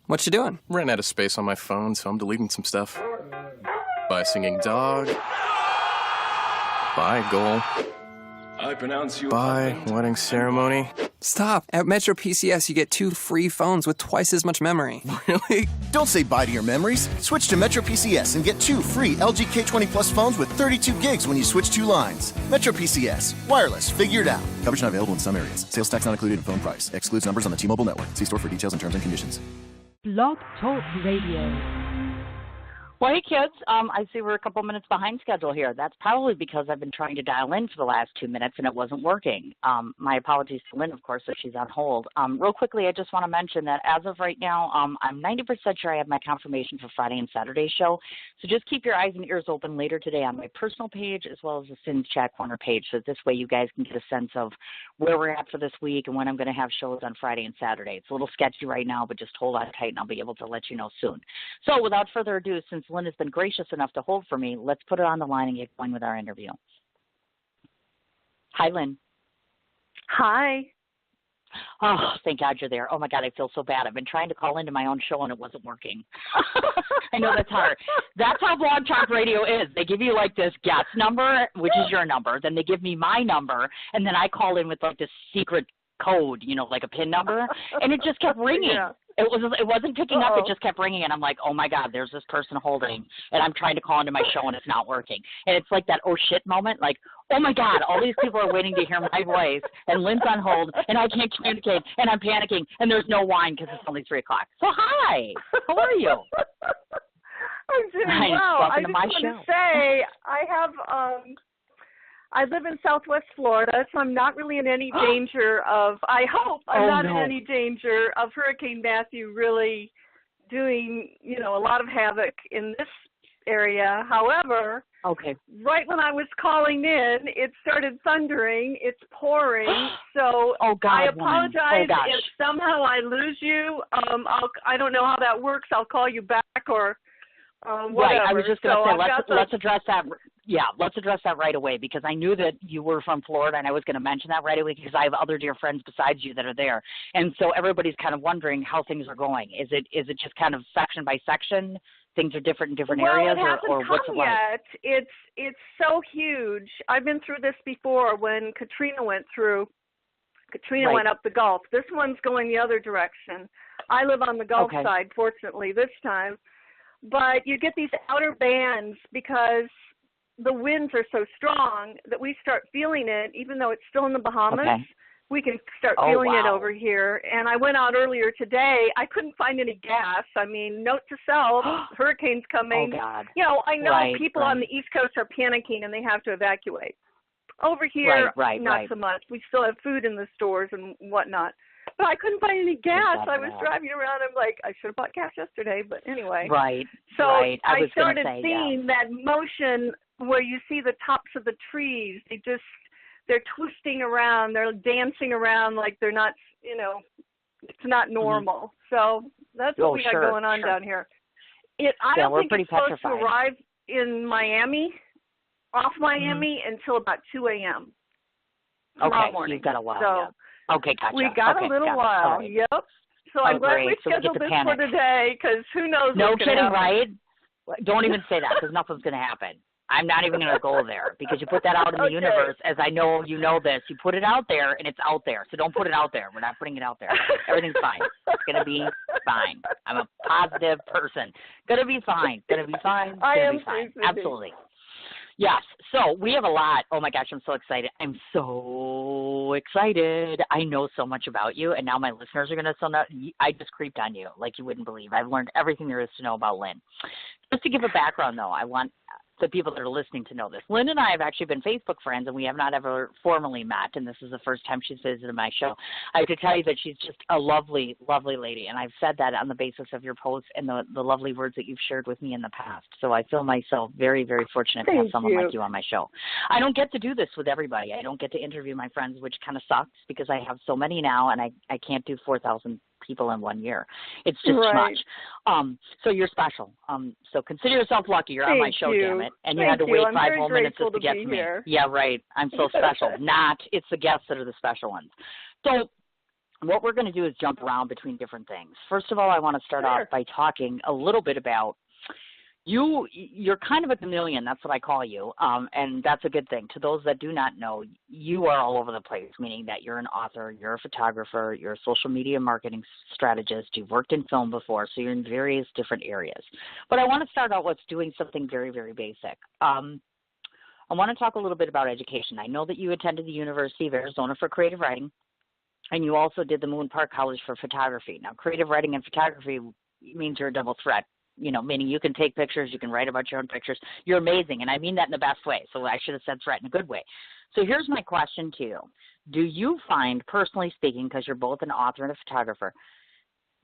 What you doing? Ran out of space on my phone, so I'm deleting some stuff. Bye, singing dog. Bye, goal. I pronounce you. Bye, wedding ceremony. Stop. At Metro PCS, you get 2 free phones with twice as much memory. Really? Don't say bye to your memories. Switch to Metro PCS and get 2 free LG K20 Plus phones with 32 gigs when you switch 2 lines. Metro PCS. Wireless. Figure it out. Coverage not available in some areas. Sales tax not included in phone price. Excludes numbers on the T-Mobile network. See store for details and terms and conditions. Blog Talk Radio. Well, hey, kids, I see we're a couple minutes behind schedule here. That's probably because I've been trying to dial in for the last 2 minutes and it wasn't working. My apologies to Lynne, of course, that she's on hold. Real quickly, I just want to mention that as of right now, I'm 90% sure I have my confirmation for Friday and Saturday's show. So just keep your eyes and ears open later today on my personal page as well as the Sins Chat Corner page. So this way you guys can get a sense of where we're at for this week and when I'm going to have shows on Friday and Saturday. It's a little sketchy right now, but just hold on tight and I'll be able to let you know soon. So without further ado, since Lynne has been gracious enough to hold for me, let's put it on the line and get going with our interview. Hi, Lynne. Hi. Oh, thank God you're there. Oh, my God, I feel so bad. I've been trying to call into my own show, and it wasn't working. I know that's hard. That's how Blog Talk Radio is. They give you, like, this guest number, which is your number. Then they give me my number, and then I call in with, like, this secret code, you know, like a PIN number, and it just kept ringing. Yeah. It wasn't picking up. It just kept ringing, and I'm like, oh, my God, there's this person holding, and I'm trying to call into my show, and it's not working. And it's like that oh, shit moment, like, oh, my God, all these people are waiting to hear my voice, and Lynne's on hold, and I can't communicate, and I'm panicking, and there's no wine because it's only 3 o'clock. So, hi. How are you? I'm doing well. I just want to say I have I live in Southwest Florida, so I'm not really in any danger of, I hope I'm not in any danger of Hurricane Matthew really doing, you know, a lot of havoc in this area. However, right when I was calling in, it started thundering. It's pouring. So I apologize if somehow I lose you. I don't know how that works. I'll call you back or whatever. Right. I was just going to say, let's address that. Yeah, let's address that right away because I knew that you were from Florida and I was going to mention that right away because I have other dear friends besides you that are there. And so everybody's kind of wondering how things are going. Is it just kind of section by section? Things are different in different areas or what's it like? It's so huge. I've been through this before when Katrina went through. Katrina went up the Gulf. This one's going the other direction. I live on the Gulf side, fortunately, this time. But you get these outer bands because the winds are so strong that we start feeling it, even though it's still in the Bahamas. We can start feeling it over here. And I went out earlier today. I couldn't find any gas. I mean, note to self, hurricane's coming. Oh, God. You know, I know people on the East Coast are panicking and they have to evacuate. Over here, not so much. We still have food in the stores and whatnot. But I couldn't find any gas. I was driving around. I'm like, I should have bought gas yesterday. But anyway. So I started seeing that motion where you see the tops of the trees. They're twisting around. They're dancing around like they're not, you know, it's not normal. So that's what we got going on down here. I don't think it's supposed to arrive in Miami, off Miami, until about 2 a.m. tomorrow morning. You've got a while. So, gotcha. We got a little while. Right. Yep. So I'm glad we scheduled this for today because who knows what's going to happen. No kidding, right? Don't even say that because nothing's going to happen. I'm not even going to go there because you put that out in the universe. As I know you know this, you put it out there and it's out there. So don't put it out there. We're not putting it out there. Everything's fine. It's going to be fine. I'm a positive person. Going to be fine. Going to be fine. I am fine. Absolutely. Yes. So we have a lot. Oh, my gosh, I'm so excited. I'm so excited. I know so much about you, and now my listeners are going to know. I just creeped on you like you wouldn't believe. I've learned everything there is to know about Lynne. Just to give a background, though, I want the people that are listening to know this. Lynne and I have actually been Facebook friends, and we have not ever formally met, and this is the first time she's visited my show. I have to tell you that she's just a lovely, lovely lady, and I've said that on the basis of your posts and the lovely words that you've shared with me in the past. So I feel myself very, very fortunate to have someone like you on my show. I don't get to do this with everybody. I don't get to interview my friends, which kind of sucks because I have so many now, and I can't do 4,000 people in 1 year. It's just too much. So you're special. So consider yourself lucky. You're on my show, damn it. And you had to wait 5 whole minutes just to get to me. Yeah, right. I'm so special. It's the guests that are the special ones. So what we're going to do is jump around between different things. First of all, I want to start off by talking a little bit about you're kind of a chameleon. That's what I call you, and that's a good thing. To those that do not know, you are all over the place, meaning that you're an author, you're a photographer, you're a social media marketing strategist, you've worked in film before, so you're in various different areas. But I want to start out with doing something very, very basic. I want to talk a little bit about education. I know that you attended the University of Arizona for creative writing, and you also did the Moon Park College for photography. Now, creative writing and photography means you're a double threat. Meaning you can take pictures, you can write about your own pictures. You're amazing, and I mean that in the best way. So I should have said threat in a good way. So here's my question to you. Do you find, personally speaking, because you're both an author and a photographer,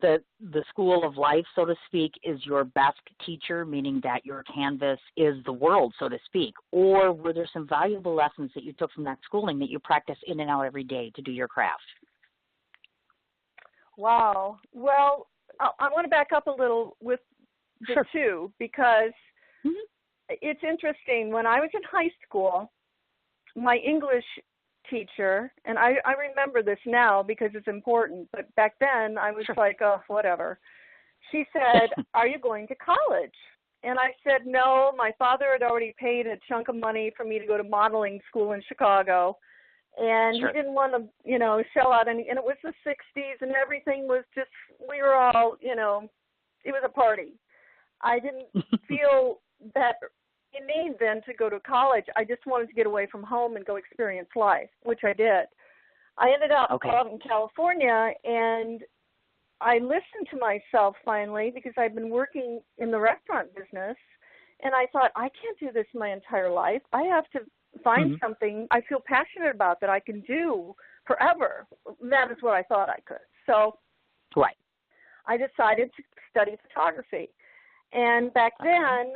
that the school of life, so to speak, is your best teacher, meaning that your canvas is the world, so to speak? Or were there some valuable lessons that you took from that schooling that you practice in and out every day to do your craft? Wow. Well, I want to back up a little with the two, because it's interesting. When I was in high school, my English teacher, and I remember this now because it's important, but back then I was like, oh, whatever. She said, are you going to college? And I said, no, my father had already paid a chunk of money for me to go to modeling school in Chicago. And he didn't want to, shell out any, and it was the 60s and everything was just, we were all, it was a party. I didn't feel that you need then to go to college. I just wanted to get away from home and go experience life, which I did. I ended up out in California, and I listened to myself finally because I'd been working in the restaurant business, and I thought, I can't do this my entire life. I have to find something I feel passionate about that I can do forever. That is what I thought I could. So I decided to study photography. And back then,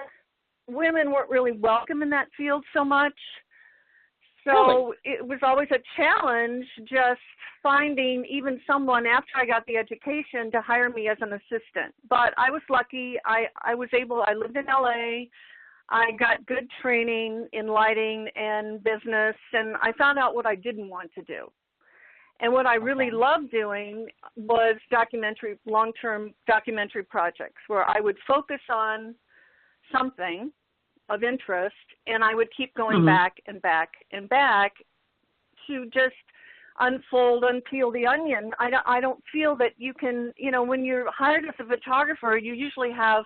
women weren't really welcome in that field so much. So it was always a challenge just finding even someone after I got the education to hire me as an assistant. But I was lucky. I lived in LA. I got good training in lighting and business, and I found out what I didn't want to do. And what I really loved doing was long-term documentary projects where I would focus on something of interest, and I would keep going back and back and back to just unpeel the onion. I don't feel that you can, when you're hired as a photographer, you usually have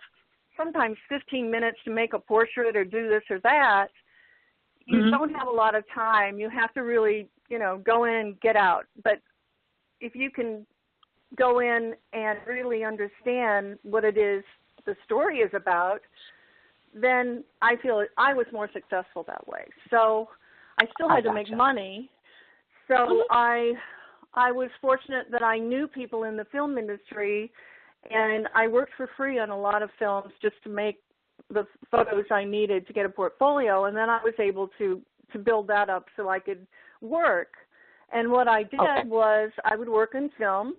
sometimes 15 minutes to make a portrait or do this or that. You don't have a lot of time. You have to really, go in, get out. But if you can go in and really understand what it is the story is about, then I feel I was more successful that way. So I still had to make money. So I was fortunate that I knew people in the film industry, and I worked for free on a lot of films just to make the photos I needed to get a portfolio, and then I was able to build that up so I could work. And what I did was I would work in film,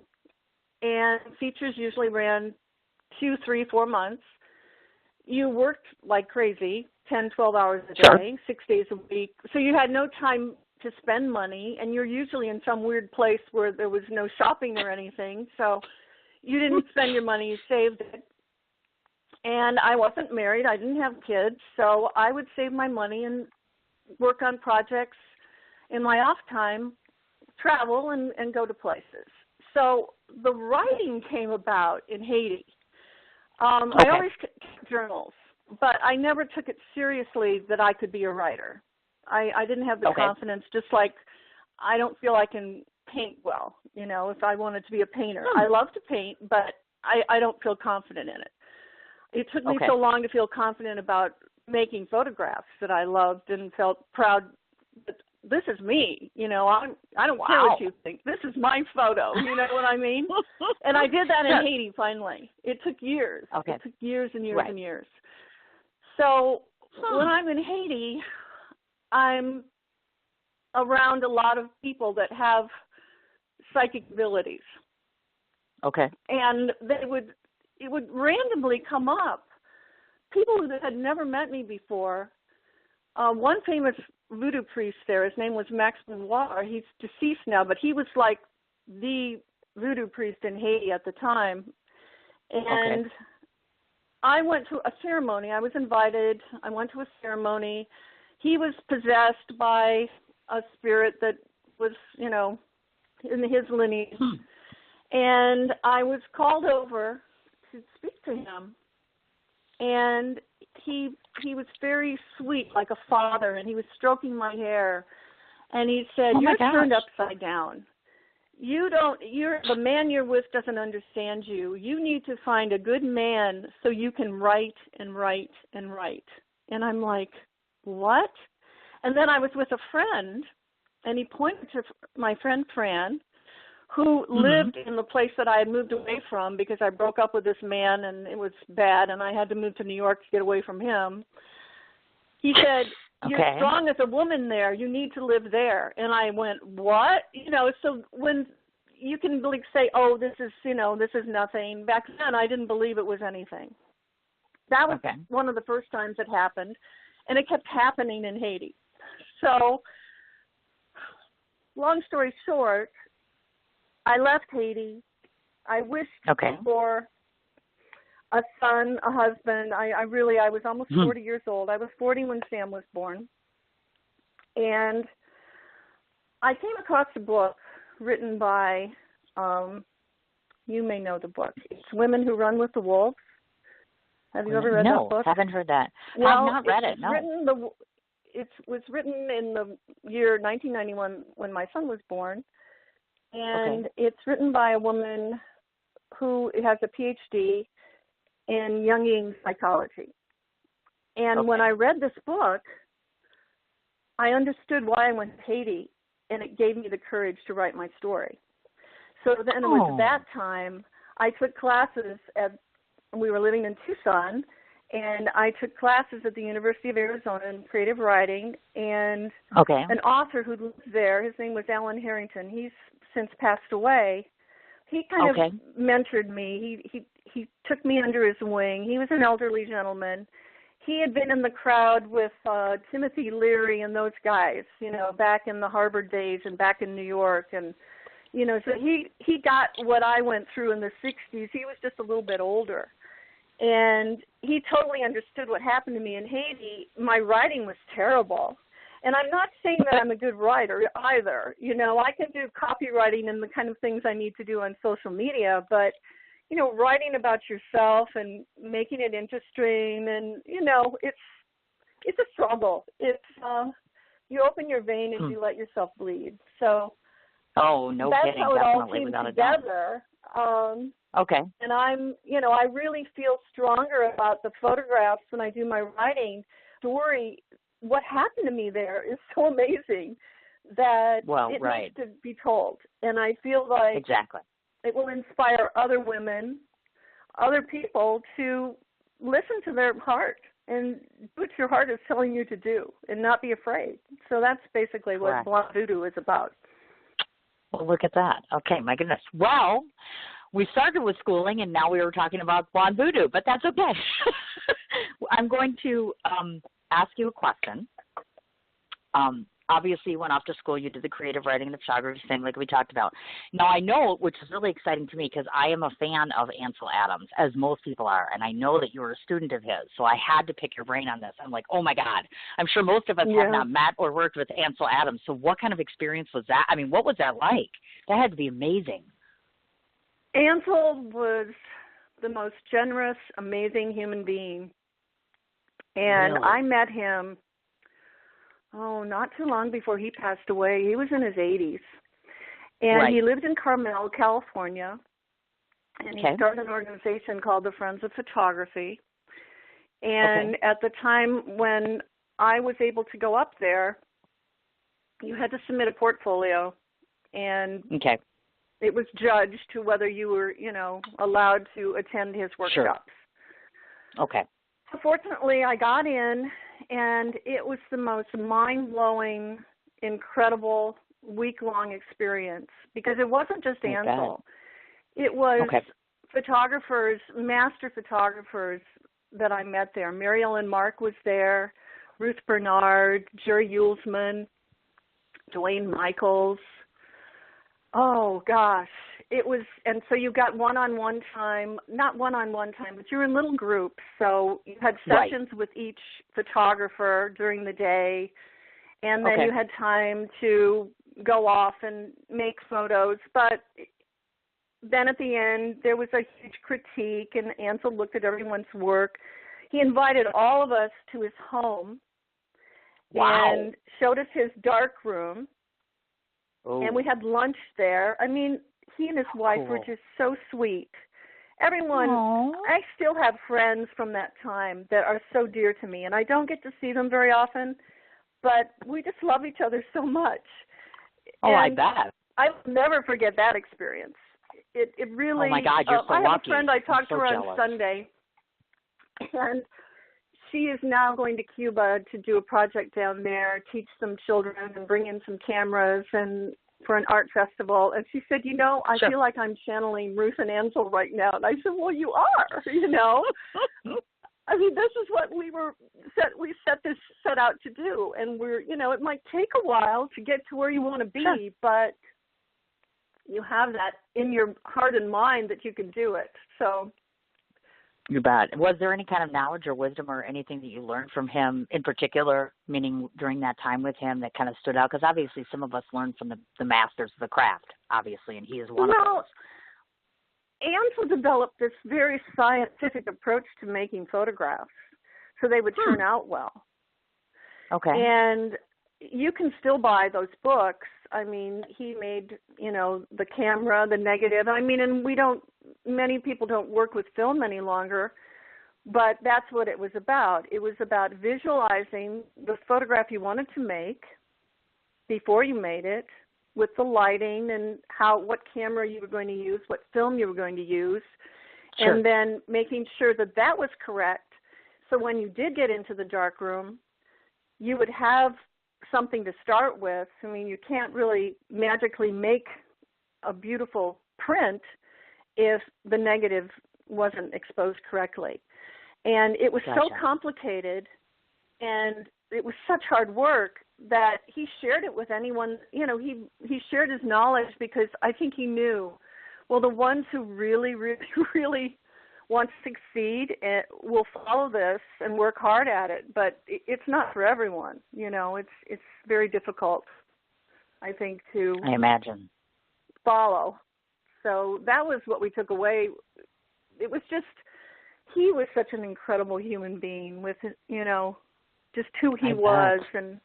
and features usually ran 2, 3, 4 months. You worked like crazy, 10, 12 hours a day, 6 days a week. So you had no time to spend money, and you're usually in some weird place where there was no shopping or anything. So you didn't spend your money, you saved it. And I wasn't married. I didn't have kids. So I would save my money and work on projects in my off time, travel and go to places. So the writing came about in Haiti. I always kept journals, but I never took it seriously that I could be a writer. I didn't have the confidence, just like I don't feel I can paint well, if I wanted to be a painter. I love to paint, but I don't feel confident in it. It took me so long to feel confident about making photographs that I loved and felt proud that this is me, I don't care what you think. This is my photo, you know what I mean? And I did that in Haiti finally. It took years. It took years and years and years. So when I'm in Haiti, I'm around a lot of people that have psychic abilities. And it would randomly come up. People that had never met me before. One famous voodoo priest there, his name was Mich. He's deceased now, but he was like the voodoo priest in Haiti at the time. And I went to a ceremony. I was invited. I went to a ceremony. He was possessed by a spirit that was, in his lineage. And I was called over to speak to him. And he was very sweet, like a father, and he was stroking my hair. And he said, "You're turned upside down. The man you're with doesn't understand you. You need to find a good man so you can write and write and write." And I'm like, what? And then I was with a friend, and he pointed to my friend Fran, who lived in the place that I had moved away from because I broke up with this man and it was bad and I had to move to New York to get away from him. He said, "You're strong as a woman there. You need to live there." And I went, what? So when you can say, oh, this is nothing. Back then, I didn't believe it was anything. That was one of the first times it happened. And it kept happening in Haiti. So long story short, I left Haiti. I wished for a son, a husband. I was almost 40 years old. I was 40 when Sam was born. And I came across a book written by, you may know the book. It's Women Who Run with the Wolves. Have you ever read that book? No, haven't heard that. Well, I've not read it, no. It was written in the year 1991 when my son was born. And it's written by a woman who has a PhD in Jungian psychology. And when I read this book, I understood why I went to Haiti, and it gave me the courage to write my story. So then it was at that time I took classes we were living in Tucson, and I took classes at the University of Arizona in creative writing, and an author who lives there, his name was Alan Harrington. He's since passed away. He kind of mentored me. He took me under his wing. He was an elderly gentleman. He had been in the crowd with Timothy Leary and those guys, back in the Harvard days and back in New York. And, so he got what I went through in the 60s. He was just a little bit older. And he totally understood what happened to me in Haiti. My writing was terrible. And I'm not saying that I'm a good writer either. I can do copywriting and the kind of things I need to do on social media, but, writing about yourself and making it interesting and, it's a struggle. It's, you open your vein and you let yourself bleed. So that's how it all came together. And I'm, I really feel stronger about the photographs when I do my writing. Story, what happened to me there is so amazing that it needs to be told. And I feel like it will inspire other women, other people to listen to their heart and do what your heart is telling you to do and not be afraid. So that's basically what Blonde Voodoo is about. Well, look at that. Okay, my goodness. Well, we started with schooling, and now we were talking about Blonde Voodoo, but that's okay. I'm going to ask you a question. Obviously, you went off to school. You did the creative writing and the photography thing like we talked about. Now, I know, which is really exciting to me, because I am a fan of Ansel Adams, as most people are, and I know that you were a student of his, so I had to pick your brain on this. I'm like, oh, my God. I'm sure most of us have not met or worked with Ansel Adams, so what kind of experience was that? I mean, what was that like? That had to be amazing. Ansel was the most generous, amazing human being, and I met him not too long before he passed away. He was in his 80s. And he lived in Carmel, California. And he started an organization called the Friends of Photography. And at the time when I was able to go up there, you had to submit a portfolio. And it was judged to whether you were, allowed to attend his workshops. So fortunately, I got in. And it was the most mind-blowing, incredible, week-long experience because it wasn't just Ansel. It was photographers, master photographers that I met there. Mary Ellen Mark was there, Ruth Bernard, Jerry Uelsman, Dwayne Michaels, Oh, gosh. It was, and so you got one-on-one time, not one-on-one time, but you were in little groups. So you had sessions with each photographer during the day, and then you had time to go off and make photos. But then at the end, there was a huge critique, and Ansel looked at everyone's work. He invited all of us to his home and showed us his dark room, and we had lunch there. I mean, he and his wife were just so sweet. Everyone, I still have friends from that time that are so dear to me, and I don't get to see them very often, but we just love each other so much. Oh, and I bet. I'll never forget that experience. It really. Oh my God, you're so lucky. I have a friend I talked to her jealous. on Sunday, and she is now going to Cuba to do a project down there, teach some children and bring in some cameras and for an art festival. And she said, you know, I feel like I'm channeling Ruth and Ansel right now. And I said, well, you are, you know. I mean, this is what we set out to do. And we're, you know, it might take a while to get to where you want to be, but you have that in your heart and mind that you can do it. So. You bet. Was there any kind of knowledge or wisdom or anything that you learned from him in particular, meaning during that time with him, that kind of stood out? Because obviously some of us learn from the masters of the craft, obviously, and he is one of those. Ansel developed this very scientific approach to making photographs so they would turn out well. Okay. And you can still buy those books. I mean, he made, you know, the camera, the negative. I mean, and many people don't work with film any longer, but that's what it was about. It was about visualizing the photograph you wanted to make before you made it, with the lighting and what camera you were going to use, what film you were going to use, and then making sure that that was correct. So when you did get into the dark room, you would have something to start with. I mean, you can't really magically make a beautiful print if the negative wasn't exposed correctly. And it was so complicated, and it was such hard work that he shared it with anyone. You know, he shared his knowledge because I think he knew, well, the ones who really, really, really want to succeed will follow this and work hard at it. But it's not for everyone. You know, it's very difficult, I think, to follow. So that was what we took away. It was just, he was such an incredible human being with, you know, just who he was. And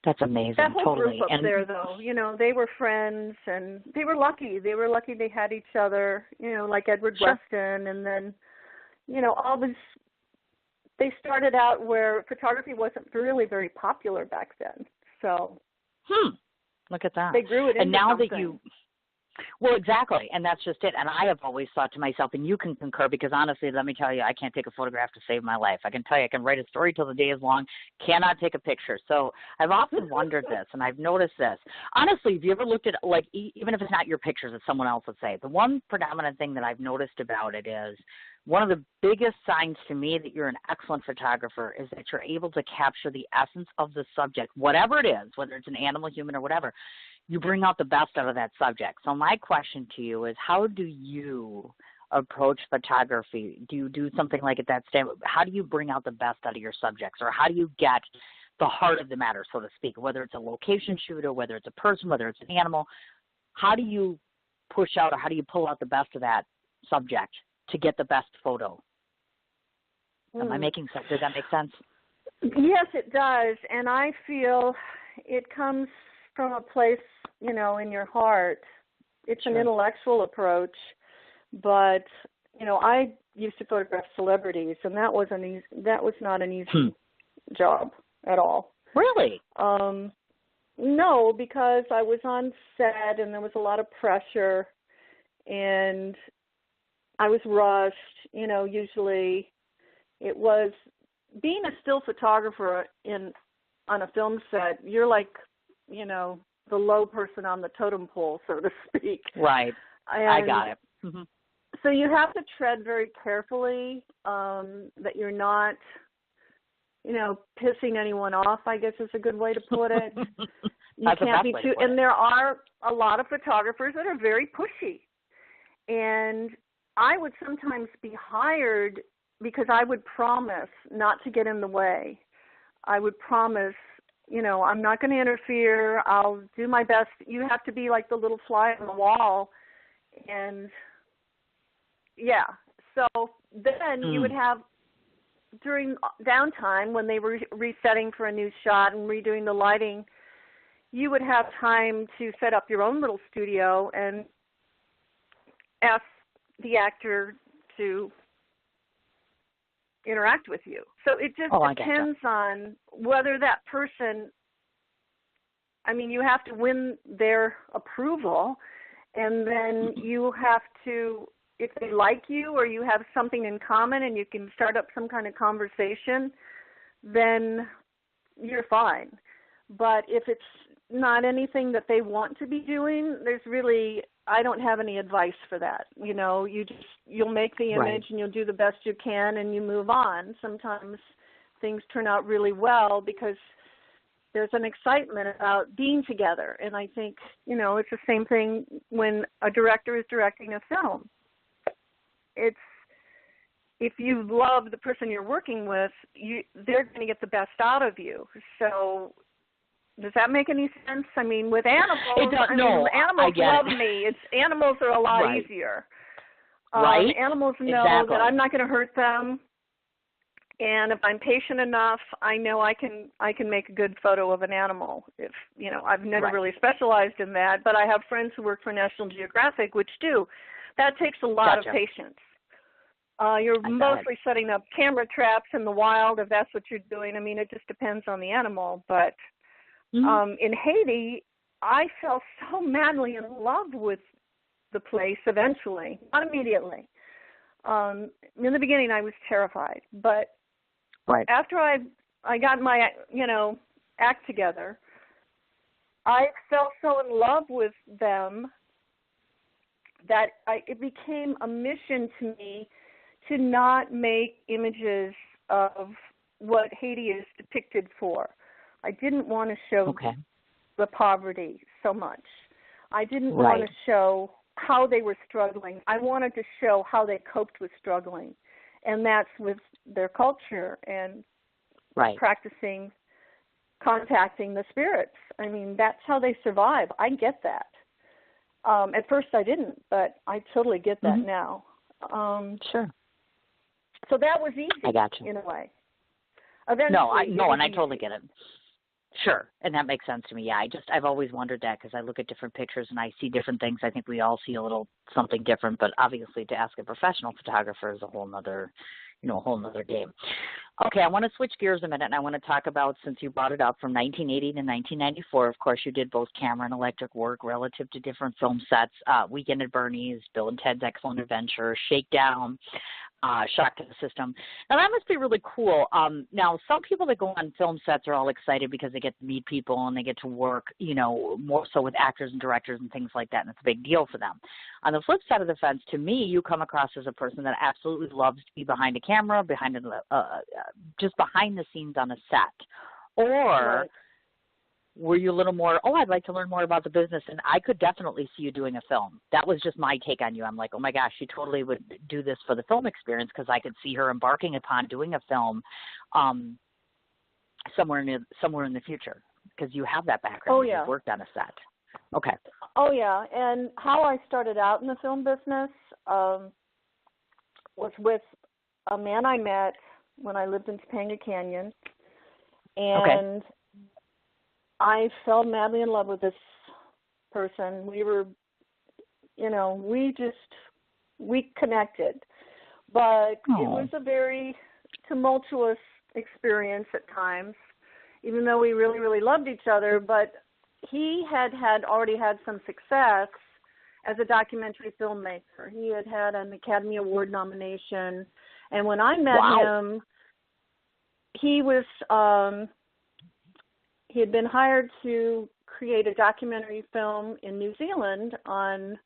that's amazing. That whole totally. group up there, though, you know, they were friends, and they were lucky. They were lucky they had each other, you know, like Edward Weston. And then, you know, all this, they started out where photography wasn't really very popular back then. So. Look at that. They grew it into and now something. That you. Well, exactly, and that's just it. And I have always thought to myself, and you can concur, because honestly, let me tell you, I can't take a photograph to save my life. I can tell you, I can write a story till the day is long, cannot take a picture. So I've often wondered this, and I've noticed this. Honestly, have you ever looked at, like, even if it's not your pictures, it's someone else would say, the one predominant thing that I've noticed about it is, one of the biggest signs to me that you're an excellent photographer is that you're able to capture the essence of the subject, whatever it is, whether it's an animal, human, or whatever. You bring out the best out of that subject. So my question to you is, how do you approach photography? Do you do something like at that stage? How do you bring out the best out of your subjects? Or how do you get the heart of the matter, so to speak, whether it's a location shoot or whether it's a person, whether it's an animal? How do you push out, or how do you pull out the best of that subject to get the best photo? Am I making sense? Does that make sense? Yes, it does. And I feel it comes from a place, you know, in your heart. It's an intellectual approach, but, you know, I used to photograph celebrities, and that was not an easy job at all. Really? No, because I was on set, and there was a lot of pressure, and I was rushed. You know, usually it was being a still photographer on a film set. You're like, you know, the low person on the totem pole, so to speak. Right. And I got it. So you have to tread very carefully, that you're not pissing anyone off, I guess is a good way to put it. You That's can't be too, and it. there are a lot of photographers that are very pushy. And I would sometimes be hired because I would promise not to get in the way. I would promise, I'm not going to interfere. I'll do my best. You have to be like the little fly on the wall. And, yeah. So then you would have, during downtime when they were resetting for a new shot and redoing the lighting, you would have time to set up your own little studio and ask the actor to interact with you. So it just depends on whether that person, you have to win their approval, and then you have to, if they like you or you have something in common and you can start up some kind of conversation, then you're fine. But if it's not anything that they want to be doing, I don't have any advice for that. You'll make the image and you'll do the best you can and you move on. Sometimes things turn out really well because there's an excitement about being together. And I think, it's the same thing when a director is directing a film. If you love the person you're working with, they're going to get the best out of you. So does that make any sense? With animals, animals love me. Animals are a lot easier. Animals know that I'm not going to hurt them, and if I'm patient enough, I know I can make a good photo of an animal. If I've never really specialized in that, but I have friends who work for National Geographic, which do. That takes a lot of patience. You're mostly setting up camera traps in the wild if that's what you're doing. It just depends on the animal, but. In Haiti, I fell so madly in love with the place eventually, not immediately. In the beginning, I was terrified, but after I got my, act together, I fell so in love with them that it became a mission to me to not make images of what Haiti is depicted for. I didn't want to show the poverty so much. I didn't want to show how they were struggling. I wanted to show how they coped with struggling, and that's with their culture and practicing contacting the spirits. That's how they survive. I get that. At first I didn't, but I totally get that now. Sure. So that was easy. I got you. In a way. And I totally get it. Sure, and that makes sense to me. Yeah, I've always wondered that because I look at different pictures and I see different things. I think we all see a little something different, but obviously to ask a professional photographer is a whole nother game. Okay, I want to switch gears a minute, and I want to talk about, since you brought it up, from 1980 to 1994. Of course, you did both camera and electric work relative to different film sets. Weekend at Bernie's, Bill and Ted's Excellent Adventure, Shakedown, Shock to the System. Now, that must be really cool. Now, some people that go on film sets are all excited because they get to meet people and they get to work, more so with actors and directors and things like that, and it's a big deal for them. On the flip side of the fence, to me, you come across as a person that absolutely loves to be behind a camera, just behind the scenes on a set. Or were you a little more, I'd like to learn more about the business, and I could definitely see you doing a film. That was just my take on you. I'm like, oh my gosh, she totally would do this for the film experience, because I could see her embarking upon doing a film somewhere in the future, because you have that background. Oh, yeah. You've worked on a set. Okay. Oh, yeah. And how I started out in the film business was with a man I met when I lived in Topanga Canyon. And I fell madly in love with this person. We were, we connected. But it was a very tumultuous experience at times, even though we really, really loved each other. But he had already had some success as a documentary filmmaker. He had an Academy Award nomination. And when I met him, he had been hired to create a documentary film in New Zealand on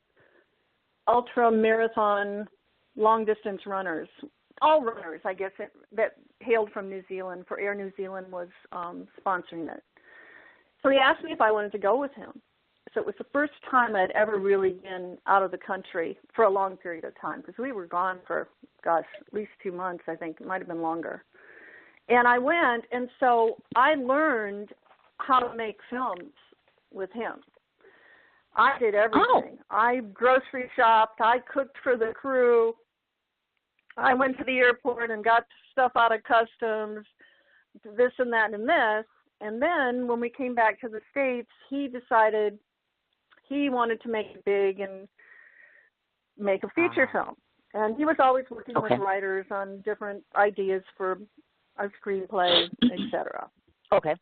ultra-marathon long-distance runners, all runners, I guess, that hailed from New Zealand, for Air New Zealand was sponsoring it. So he asked me if I wanted to go with him. So it was the first time I'd ever really been out of the country for a long period of time, because we were gone for, at least 2 months, I think. It might have been longer. And I went, and so I learned how to make films with him. I did everything. I grocery shopped. I cooked for the crew. I went to the airport and got stuff out of customs, this and that and this. And then when we came back to the States, he decided he wanted to make it big and make a feature film. And he was always working with writers on different ideas for a screenplay, etc. Okay.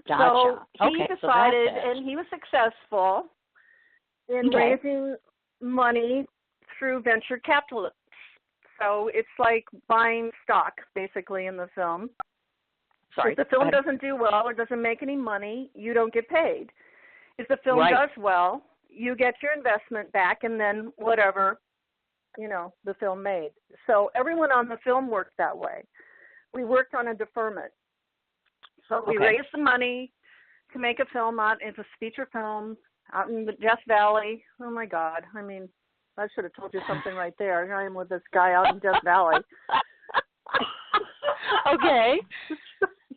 Gotcha. So he decided, and he was successful in raising money through venture capitalists. So it's like buying stock, basically, in the film. If the film doesn't do well or doesn't make any money, you don't get paid. If the film does well, you get your investment back, and then whatever, the film made. So everyone on the film worked that way. We worked on a deferment. So we raised the money to make a film out. It's a feature film out in the Death Valley. Oh, my God. I mean, I should have told you something right there. Here I am with this guy out in Death Valley. Okay.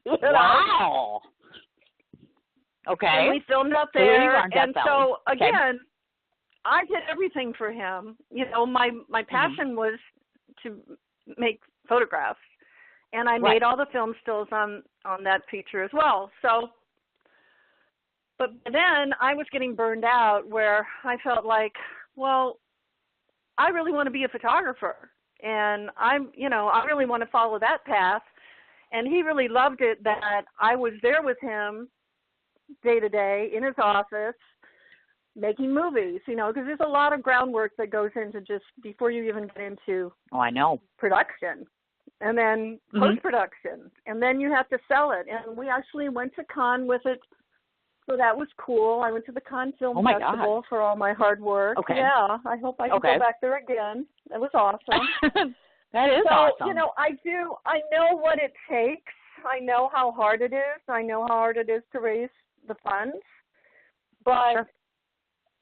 Wow. Okay. And we filmed up there. And so, again, I did everything for him. My passion was to make photographs. And I made all the film stills on that feature as well. So, but then I was getting burned out, where I felt like, well, I really want to be a photographer, and I really want to follow that path. And he really loved it that I was there with him day to day in his office making movies, because there's a lot of groundwork that goes into just before you even get into production. And then post-production, and then you have to sell it. And we actually went to Cannes with it, so that was cool. I went to the Cannes Film Festival for all my hard work. Okay. Yeah, I hope I can go back there again. That was awesome. That is awesome. I know what it takes. I know how hard it is. I know how hard it is to raise the funds. But,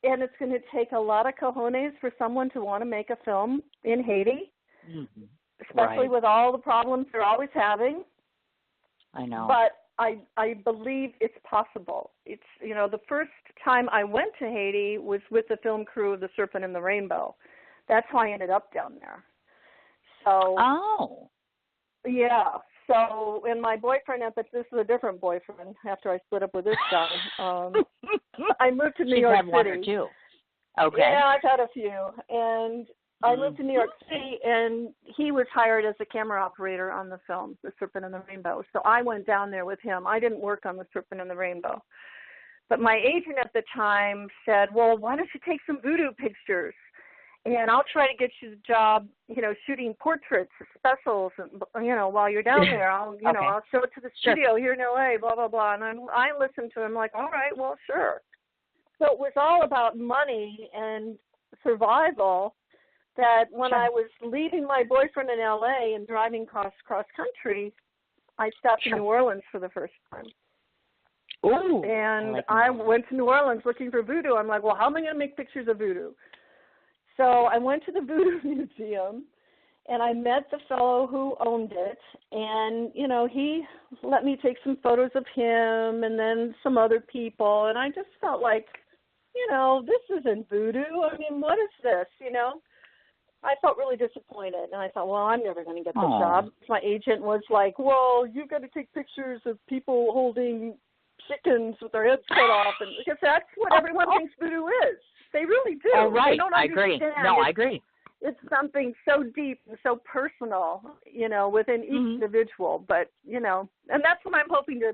and it's going to take a lot of cojones for someone to want to make a film in Haiti. Mm-hmm. Especially with all the problems they're always having. I know. But I believe it's possible. It's, the first time I went to Haiti was with the film crew of The Serpent and the Rainbow. That's how I ended up down there. So. Oh. Yeah. So, and my boyfriend, this is a different boyfriend after I split up with this guy. I moved to New York City. You've had one or two. Okay. Yeah, I've had a few. And I moved to New York City, and he was hired as a camera operator on the film, The Serpent and the Rainbow. So I went down there with him. I didn't work on The Serpent and the Rainbow. But my agent at the time said, well, why don't you take some voodoo pictures? And I'll try to get you the job, shooting portraits, specials, and, while you're down there. I'll show it to the studio here in L.A., blah, blah, blah. And I listened to him like, all right, well, sure. So it was all about money and survival. That when I was leaving my boyfriend in L.A. and driving cross country, I stopped in New Orleans for the first time. Ooh, and I went to New Orleans looking for voodoo. I'm like, well, how am I going to make pictures of voodoo? So I went to the Voodoo Museum, and I met the fellow who owned it. And, he let me take some photos of him and then some other people. And I just felt like, this isn't voodoo. I mean, what is this, I felt really disappointed, and I thought, well, I'm never going to get the job. My agent was like, well, you've got to take pictures of people holding chickens with their heads cut off, and because that's what everyone thinks voodoo is. They really do. Oh, right. They don't I agree. No, I agree. It's something so deep and so personal, within each individual. But, and that's what I'm hoping to,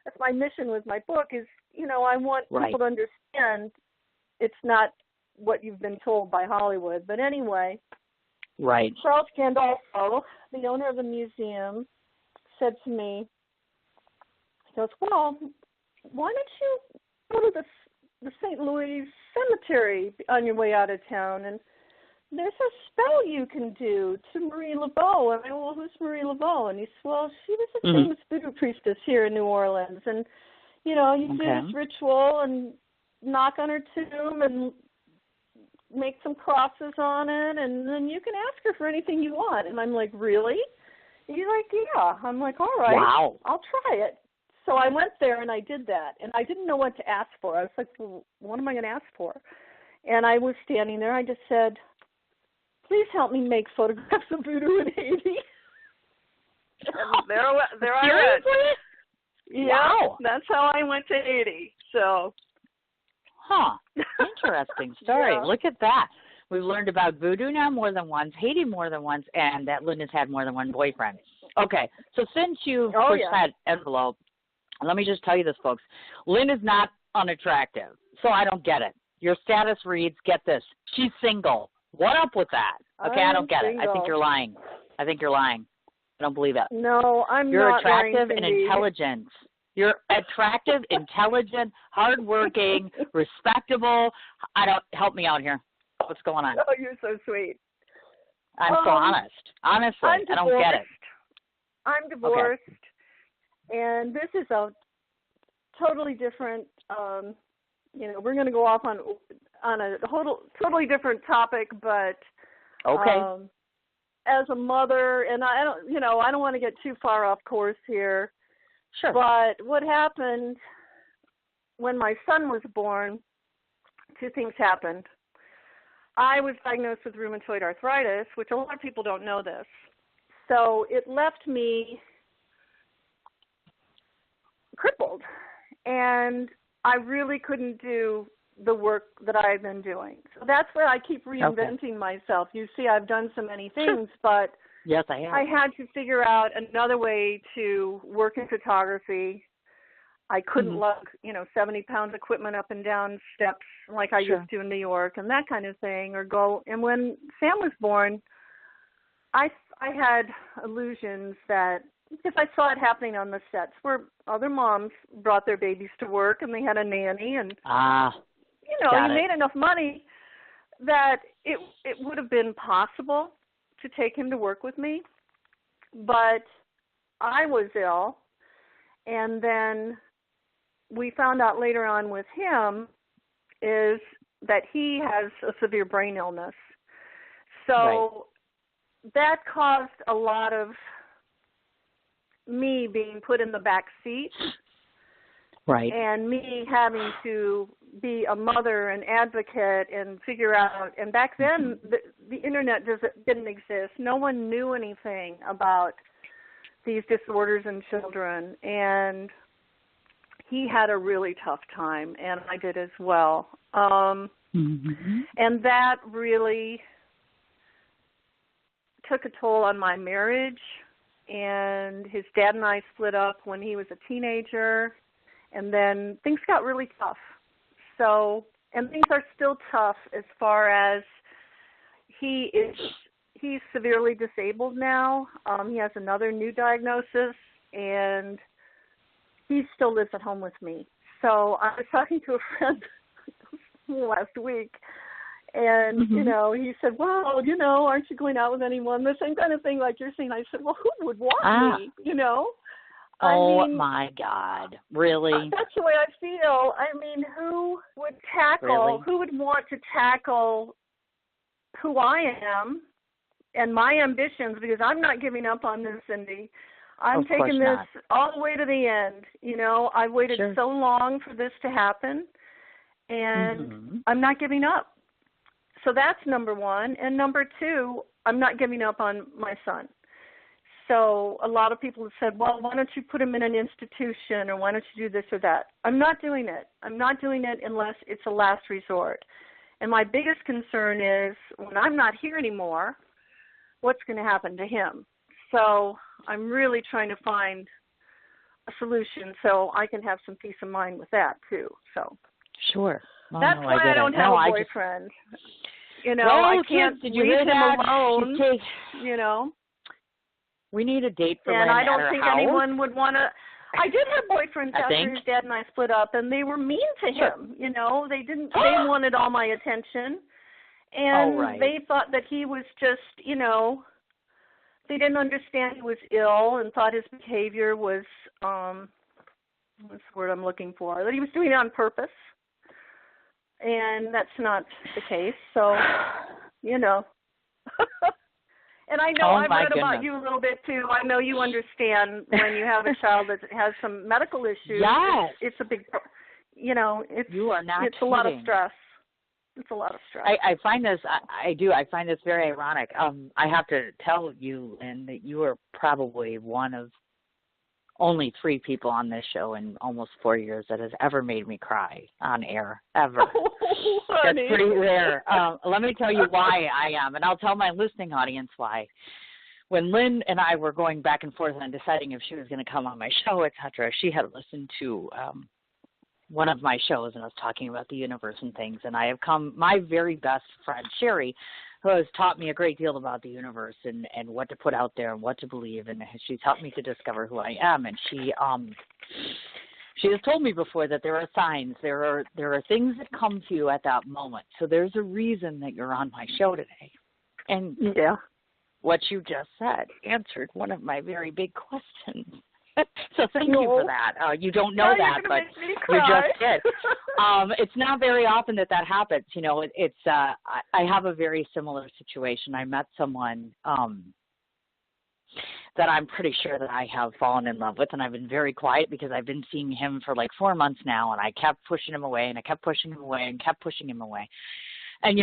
that's my mission with my book is, I want people to understand it's not what you've been told by Hollywood. But anyway, Charles Gandolfo, the owner of the museum, said to me, he goes, well, why don't you go to the St. Louis Cemetery on your way out of town and there's a spell you can do to Marie Laveau. And I go, well, who's Marie Laveau? And he said, well, she was a famous voodoo priestess here in New Orleans. And, you do this ritual and knock on her tomb and make some crosses on it, and then you can ask her for anything you want. And I'm like, really? He's like, yeah. I'm like, all right, wow. I'll try it. So I went there and I did that, and I didn't know what to ask for. I was like, well, what am I going to ask for? And I was standing there. I just said, please help me make photographs of voodoo in Haiti. And there I went. Yeah, wow. That's how I went to Haiti. So. Huh. Interesting story. Yeah. Look at that. We've learned about voodoo now more than once, Haiti more than once, and that Lynne has had more than one boyfriend. Okay, so since you pushed that envelope, let me just tell you this, folks. Lynne is not unattractive, so I don't get it. Your status reads, get this, she's single. What up with that? Okay, I don't get it. I think you're lying. I don't believe it. No, You're not attractive and intelligent. You're attractive, intelligent, hardworking, respectable. Help me out here. What's going on? Oh, you're so sweet. I'm so honest. Honestly, I don't get it. I'm divorced, and this is a totally different. We're going to go off on a totally different topic, but as a mother, and I don't want to get too far off course here. Sure. But what happened when my son was born, two things happened. I was diagnosed with rheumatoid arthritis, which a lot of people don't know this. So it left me crippled, and I really couldn't do the work that I've been doing. So that's where I keep reinventing myself. You see, I've done so many things, but yes, I have. I had to figure out another way to work in photography. I couldn't lug, 70 pounds equipment up and down steps like I used to in New York and that kind of thing, or go. And when Sam was born, I had illusions that, because I saw it happening on the sets where other moms brought their babies to work and they had a nanny, and you made enough money that it would have been possible to take him to work with me. But I was ill, and then we found out later on with him is that he has a severe brain illness. So that caused a lot of me being put in the back seat. Right. And me having to be a mother and advocate and figure out, and back then the internet didn't exist. No one knew anything about these disorders in children, and he had a really tough time, and I did as well. And that really took a toll on my marriage, and his dad and I split up when he was a teenager, and then things got really tough. So, and things are still tough as far as he's severely disabled now. He has another new diagnosis, and he still lives at home with me. So I was talking to a friend last week, and, he said, well, aren't you going out with anyone? The same kind of thing like you're saying. I said, well, who would want me, Oh, my God. Really? That's the way I feel. I mean, who would who would want to tackle who I am and my ambitions, because I'm not giving up on this, Cindy. I'm taking this all the way to the end. I've waited so long for this to happen, and I'm not giving up. So that's number one. And number two, I'm not giving up on my son. So a lot of people have said, well, why don't you put him in an institution, or why don't you do this or that? I'm not doing it. I'm not doing it unless it's a last resort. And my biggest concern is when I'm not here anymore, what's going to happen to him? So I'm really trying to find a solution so I can have some peace of mind with that too. So that's why I don't have a boyfriend. I can't leave him alone. We need a date for Lynne. And I don't think house. anyone would want to. I did have boyfriends after his dad and I split up, and they were mean to him. They didn't. They wanted all my attention, And they thought that he was just, they didn't understand he was ill and thought his behavior was, what's the word I'm looking for, that he was doing it on purpose. And that's not the case. So, And I know I've read about you a little bit, too. I know you understand when you have a child that has some medical issues. Yes. It's a big, you are not it's kidding. A lot of stress. It's a lot of stress. I find this, I find this very ironic. I have to tell you, Lynn, that you are probably one of only 3 people on this show in almost 4 years that has ever made me cry on air, ever. That's pretty rare. Let me tell you why I am, and I'll tell my listening audience why. When Lynn and I were going back and forth on deciding if she was going to come on my show, et cetera, she had listened to one of my shows, and I was talking about the universe and things, and I have come, my very best friend, Sherry, who has taught me a great deal about the universe and what to put out there and what to believe, and she's helped me to discover who I am, and she has told me before that there are signs, there are things that come to you at that moment, so there's a reason that you're on my show today, and what you just said answered one of my very big questions. So thank you for that. You don't know that, but you just did. It's not very often that happens. It's I have a very similar situation. I met someone that I'm pretty sure that I have fallen in love with, and I've been very quiet because I've been seeing him for like 4 months now, and I kept pushing him away, and I kept pushing him away, and kept pushing him away. And,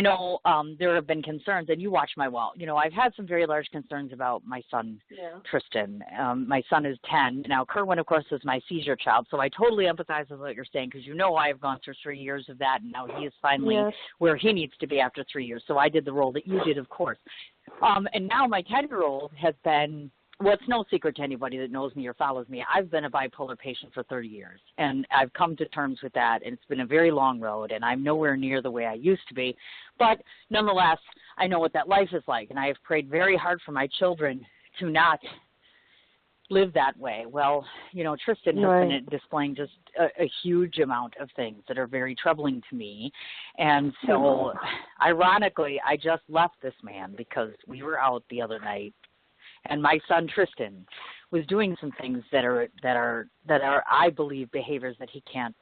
there have been concerns, and you watch my wall. I've had some very large concerns about my son, Tristan. My son is 10. Now, Kerwin, of course, is my seizure child, so I totally empathize with what you're saying because I've gone through 3 years of that, and now he is finally where he needs to be after 3 years. So I did the role that you did, of course. And now my 10-year-old has been – well, it's no secret to anybody that knows me or follows me. I've been a bipolar patient for 30 years, and I've come to terms with that, and it's been a very long road, and I'm nowhere near the way I used to be. But nonetheless, I know what that life is like, and I have prayed very hard for my children to not live that way. Well, Tristan has been displaying just a huge amount of things that are very troubling to me, and so ironically, I just left this man because we were out the other night, and my son Tristan was doing some things that are I believe behaviors that he can't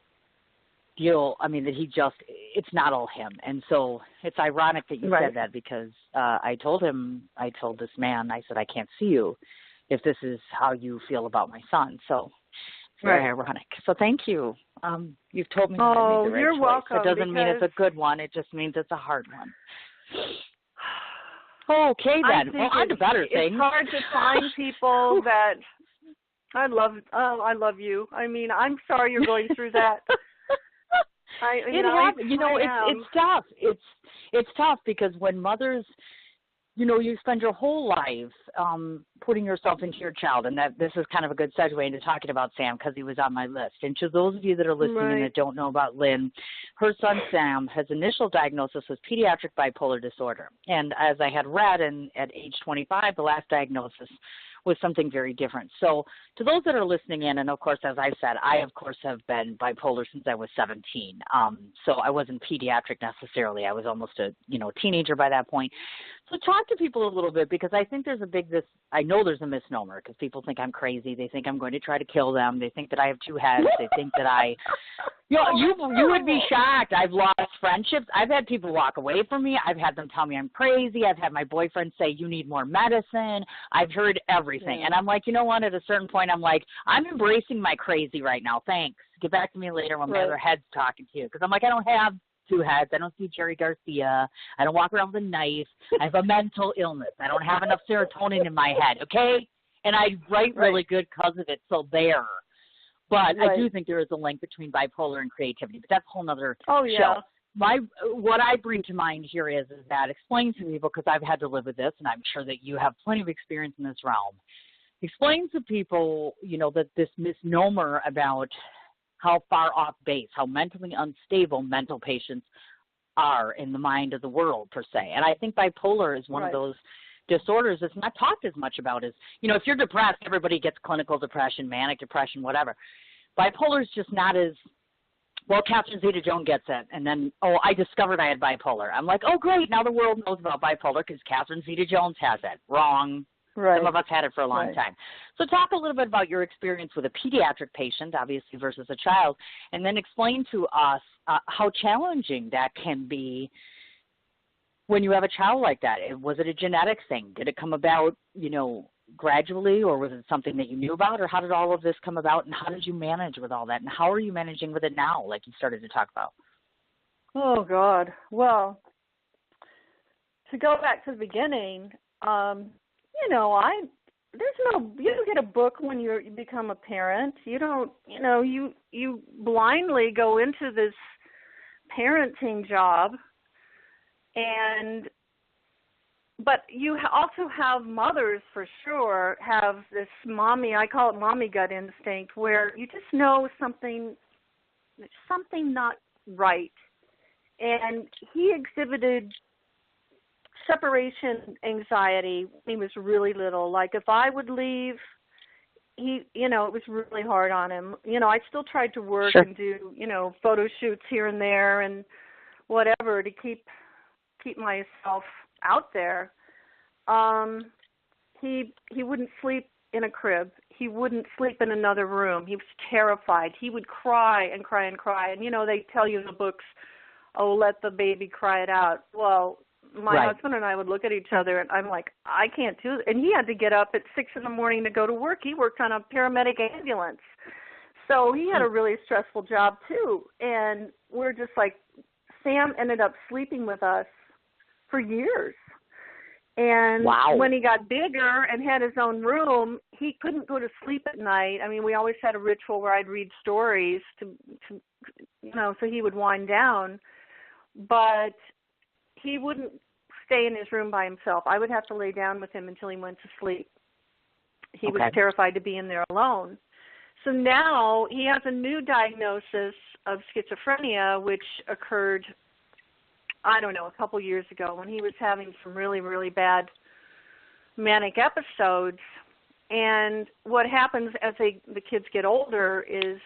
deal. I mean that it's not all him. And so it's ironic that you said that because I told this man, I said I can't see you if this is how you feel about my son. So it's very ironic. So thank you. You've told me that I made the right you're choice. welcome. It doesn't mean it's a good one. It just means it's a hard one. Okay, then. Well, on to better things. It's hard to find people that I love you. I mean, I'm sorry you're going through that. It's tough. It's tough because when mothers, you spend your whole life putting yourself into your child, and that this is kind of a good segue into talking about Sam because he was on my list. And to those of you that are listening and that don't know about Lynn, her son Sam has initial diagnosis was pediatric bipolar disorder. And as I had read, at age 25, the last diagnosis was something very different. So to those that are listening in, and of course, as I said, I, of course, have been bipolar since I was 17. So I wasn't pediatric necessarily. I was almost a, teenager by that point. So talk to people a little bit because I think there's I know there's a misnomer because people think I'm crazy. They think I'm going to try to kill them. They think that I have 2 heads. They think that you would be shocked. I've lost friendships. I've had people walk away from me. I've had them tell me I'm crazy. I've had my boyfriend say, you need more medicine. I've heard everything. And I'm like, at a certain point, I'm like, I'm embracing my crazy right now. Thanks. Get back to me later when my other head's talking to you. Because I'm like, I don't have 2 heads. I don't see Jerry Garcia. I don't walk around with a knife. I have a mental illness. I don't have enough serotonin in my head, okay? And I write really good because of it, so there. But I do think there is a link between bipolar and creativity, but that's a whole nother show. What I bring to mind here is that explain to people, because I've had to live with this, and I'm sure that you have plenty of experience in this realm. Explain to people, that this misnomer about how far off base, how mentally unstable mental patients are in the mind of the world, per se. And I think bipolar is one of those disorders that's not talked as much about as, if you're depressed, everybody gets clinical depression, manic depression, whatever. Bipolar is just not as Well, Catherine Zeta-Jones gets it. And then, I discovered I had bipolar. I'm like, oh, great. Now the world knows about bipolar because Catherine Zeta-Jones has it. Wrong. Right. Some of us had it for a long time. So talk a little bit about your experience with a pediatric patient, obviously, versus a child, and then explain to us how challenging that can be when you have a child like that. Was it a genetic thing? Did it come about, gradually, or was it something that you knew about, or how did all of this come about, and how did you manage with all that, and how are you managing with it now, like you started to talk about? Oh, God. Well, to go back to the beginning, you don't get a book when you become a parent. You don't, you blindly go into this parenting job, but you also have mothers for sure have this I call it mommy gut instinct, where you just know something not right. And he exhibited separation anxiety when he was really little. Like if I would leave, it was really hard on him. I still tried to work and do, photo shoots here and there and whatever to keep myself out there. He wouldn't sleep in a crib. He wouldn't sleep in another room. He was terrified. He would cry and cry and cry. And, they tell you in the books, oh, let the baby cry it out. Well, my husband and I would look at each other, and I'm like, I can't do it. And he had to get up at 6 a.m. to go to work. He worked on a paramedic ambulance. So he had a really stressful job, too. And we're just like, Sam ended up sleeping with us for years. And when he got bigger and had his own room, he couldn't go to sleep at night. I mean, we always had a ritual where I'd read stories to so he would wind down. But he wouldn't stay in his room by himself. I would have to lay down with him until he went to sleep. He was terrified to be in there alone. So now he has a new diagnosis of schizophrenia, which occurred, a couple years ago when he was having some really, really bad manic episodes. And what happens as the kids get older is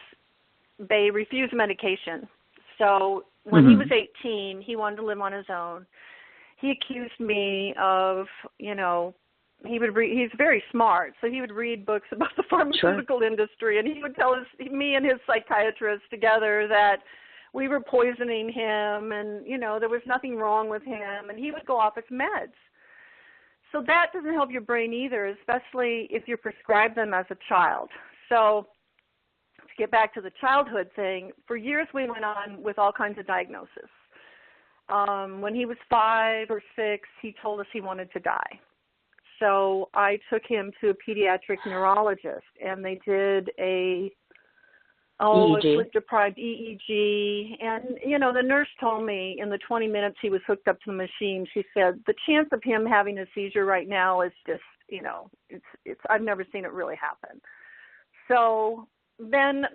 they refuse medication. So when he was 18, he wanted to live on his own. He accused me of, he's very smart, so he would read books about the pharmaceutical industry, and he would tell me and his psychiatrist together that we were poisoning him, and, there was nothing wrong with him, and he would go off his meds. So that doesn't help your brain either, especially if you prescribe them as a child. So to get back to the childhood thing, for years we went on with all kinds of diagnoses. When he was 5 or 6, he told us he wanted to die. So I took him to a pediatric neurologist, and they did a sleep-deprived EEG. And, the nurse told me in the 20 minutes he was hooked up to the machine, she said, the chance of him having a seizure right now is just, it's I've never seen it really happen. So then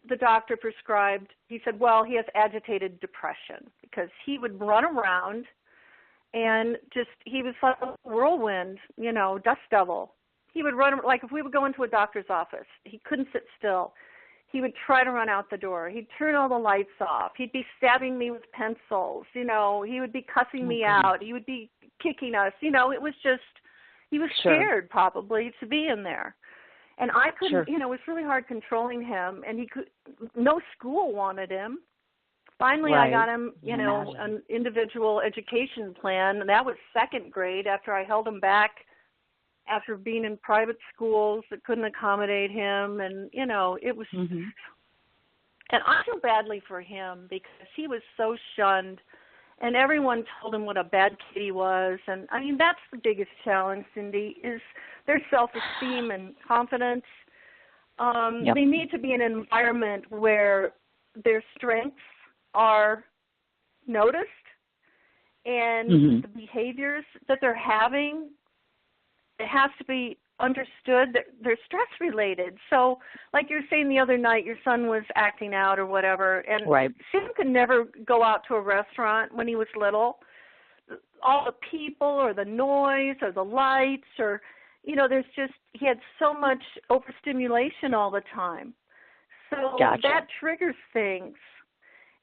the doctor prescribed, he said, well, he has agitated depression, because he would run around and he was like a whirlwind, dust devil. He would run, like if we would go into a doctor's office, he couldn't sit still. He would try to run out the door. He'd turn all the lights off. He'd be stabbing me with pencils. He would be cussing me out. He would be kicking us. It was just, he was scared probably to be in there. And I couldn't, it was really hard controlling him, and no school wanted him. Finally, I got him, an individual education plan, and that was 2nd grade after I held him back after being in private schools that couldn't accommodate him, and, it was, and I feel badly for him because he was so shunned, and everyone told him what a bad kid he was, and, I mean, that's the biggest challenge, Cindy, is their self-esteem and confidence. They need to be in an environment where their strengths are noticed, and the behaviors that they're having, it has to be understood that they're stress related. So like you were saying the other night, your son was acting out or whatever, and Sam could never go out to a restaurant when he was little. All the people or the noise or the lights or, he had so much overstimulation all the time. So that triggers things.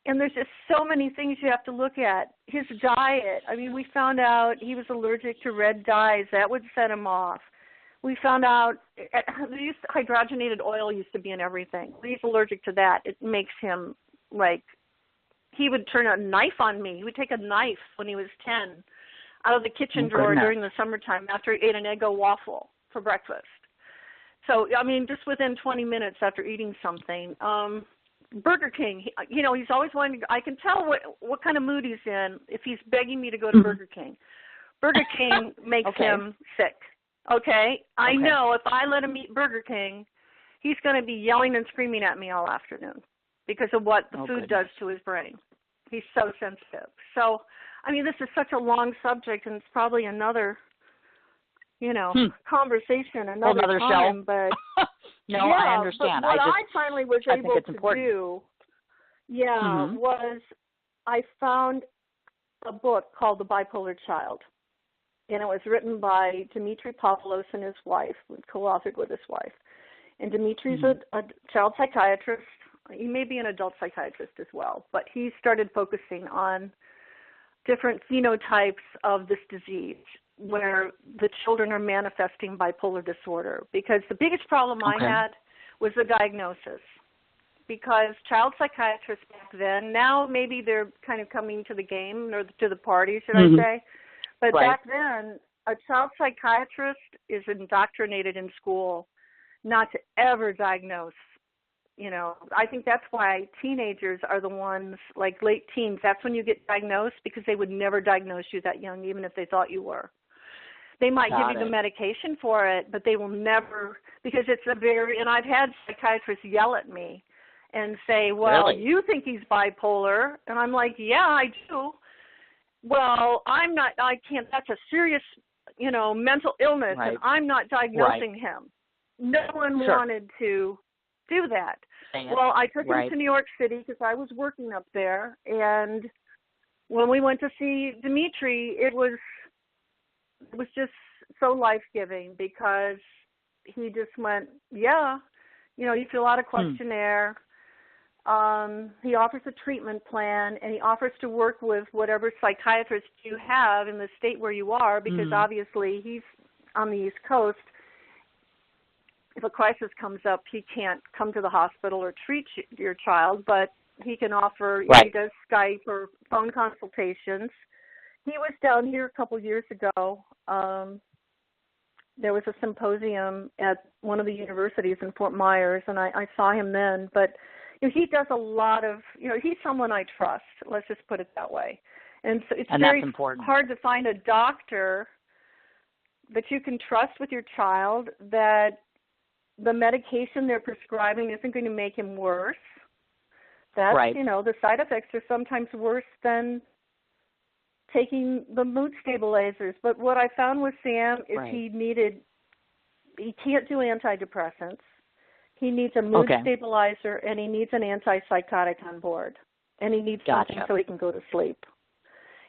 And there's just so many things you have to look at. His diet. I mean, we found out he was allergic to red dyes. That would set him off. We found out hydrogenated oil used to be in everything. He's allergic to that. It makes him he would turn a knife on me. He would take a knife when he was 10 out of the kitchen drawer during the summertime after he ate an Eggo waffle for breakfast. So, I mean, just within 20 minutes after eating something. Burger King, he's always wanting to, I can tell what kind of mood he's in if he's begging me to go to Burger King. Burger King makes him sick, okay? I know if I let him eat Burger King, he's going to be yelling and screaming at me all afternoon because of what the food does to his brain. He's so sensitive. So, I mean, this is such a long subject, and it's probably another, conversation another time, show. but... No, I understand. But what I finally was able to do, mm-hmm. was I found a book called The Bipolar Child, and it was written by Dimitri Pavlos and his wife, co-authored with his wife. And Dimitri's a child psychiatrist. He may be an adult psychiatrist as well, but he started focusing on different phenotypes of this disease, where the children are manifesting bipolar disorder. Because the biggest problem I had was the diagnosis. Because child psychiatrists back then, now maybe they're kind of coming to the game or to the party, should I say. But back then, a child psychiatrist is indoctrinated in school not to ever diagnose. I think that's why teenagers are the ones, like late teens, that's when you get diagnosed, because they would never diagnose you that young, even if they thought you were. They might give you the medication for it, but they will never, because it's and I've had psychiatrists yell at me and say, well, you think he's bipolar? And I'm like, yeah, I do. Well, I can't, that's a serious, mental illness, and I'm not diagnosing him. No one wanted to do that. Well, I took him to New York City because I was working up there, and when we went to see Dimitri, it was just so life-giving, because he just went, you fill out a questionnaire. He offers a treatment plan, and he offers to work with whatever psychiatrist you have in the state where you are, because obviously he's on the East Coast. If a crisis comes up, he can't come to the hospital or treat your child, but he can offer, he does Skype or phone consultations. He was down here a couple years ago. There was a symposium at one of the universities in Fort Myers, and I saw him then. But he does a lot of, he's someone I trust. Let's just put it that way. And so it's very hard to find a doctor that you can trust with your child, that the medication they're prescribing isn't going to make him worse. That's, the side effects are sometimes worse than taking the mood stabilizers. But what I found with Sam is he can't do antidepressants. He needs a mood stabilizer, and he needs an antipsychotic on board. And he needs something so he can go to sleep.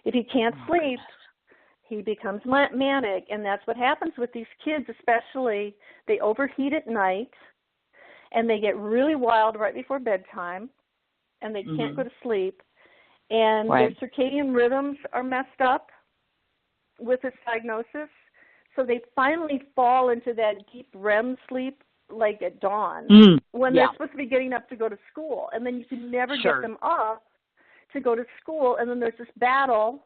If he can't sleep, he becomes manic, and that's what happens with these kids, especially. They overheat at night, and they get really wild right before bedtime, and they can't go to sleep. And their circadian rhythms are messed up with this diagnosis, so they finally fall into that deep REM sleep, like at dawn, when they're supposed to be getting up to go to school. And then you can never get them up to go to school, and then there's this battle.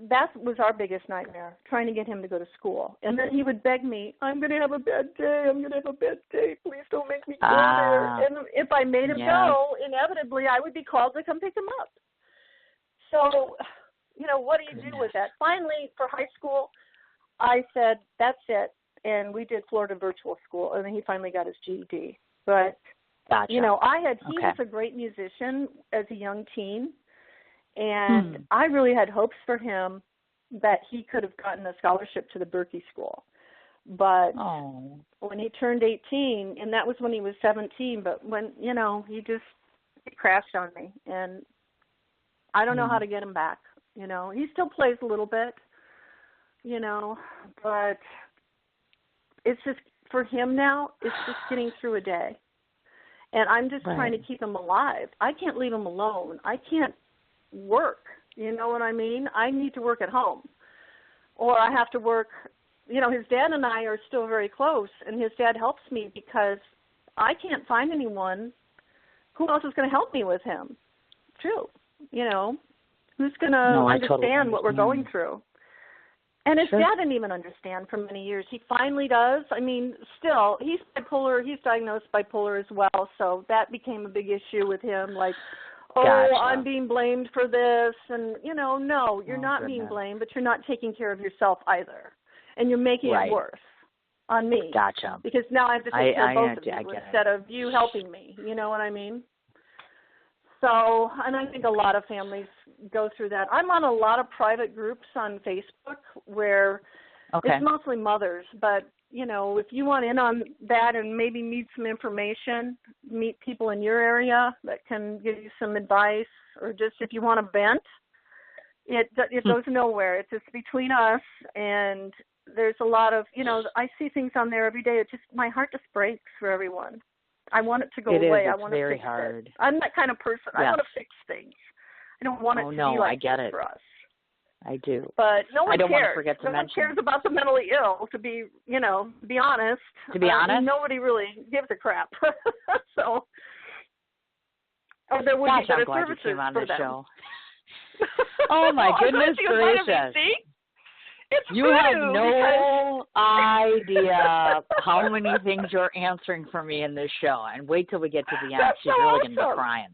That was our biggest nightmare, trying to get him to go to school. And then he would beg me, I'm going to have a bad day, please don't make me go there. And if I made him go, inevitably I would be called to come pick him up. So, what do you do with that? Finally, for high school, I said, that's it. And we did Florida virtual school, and then he finally got his GED. But, he was a great musician as a young teen. And I really had hopes for him that he could have gotten a scholarship to the Berklee School. But when he turned 18, and that was when he was 17, but when, he crashed on me. And I don't know how to get him back. He still plays a little bit, but it's just, for him now, it's just getting through a day. And I'm just trying to keep him alive. I can't leave him alone. I can't work. You know what I mean? I need to work at home. Or I have to work, you know, his dad and I are still very close, and his dad helps me because I can't find anyone. Who else is going to help me with him? True. You know, who's going to understand what we're going through? And his dad didn't even understand for many years. He finally does. I mean, still, he's bipolar. He's diagnosed bipolar as well, so that became a big issue with him. Like, I'm being blamed for this. And, you know, no, you're not being blamed, but you're not taking care of yourself either. And you're making it worse on me. Gotcha. Because now I have to take care of both of you instead of you helping me. You know what I mean? So, and I think a lot of families go through that. I'm on a lot of private groups on Facebook where it's mostly mothers, but, you know, if you want in on that and maybe need some information, meet people in your area that can give you some advice, or just if you want to vent, it goes nowhere. It's just between us, and there's a lot of, you know, I see things on there every day. It just, my heart just breaks for everyone. I want it to go away. I want to fix it. I'm that kind of person. I want to fix things. I don't want it to be like this for us. I do. But no one I don't cares. want to forget to mention. No one cares about the mentally ill, to be, you know, to be honest. To be honest? Nobody really gives a crap. So, there would be better services you came on for this them. show. Oh, my goodness gracious. You have no idea how many things you're answering for me in this show. And wait till we get to the end. She's really going to be crying.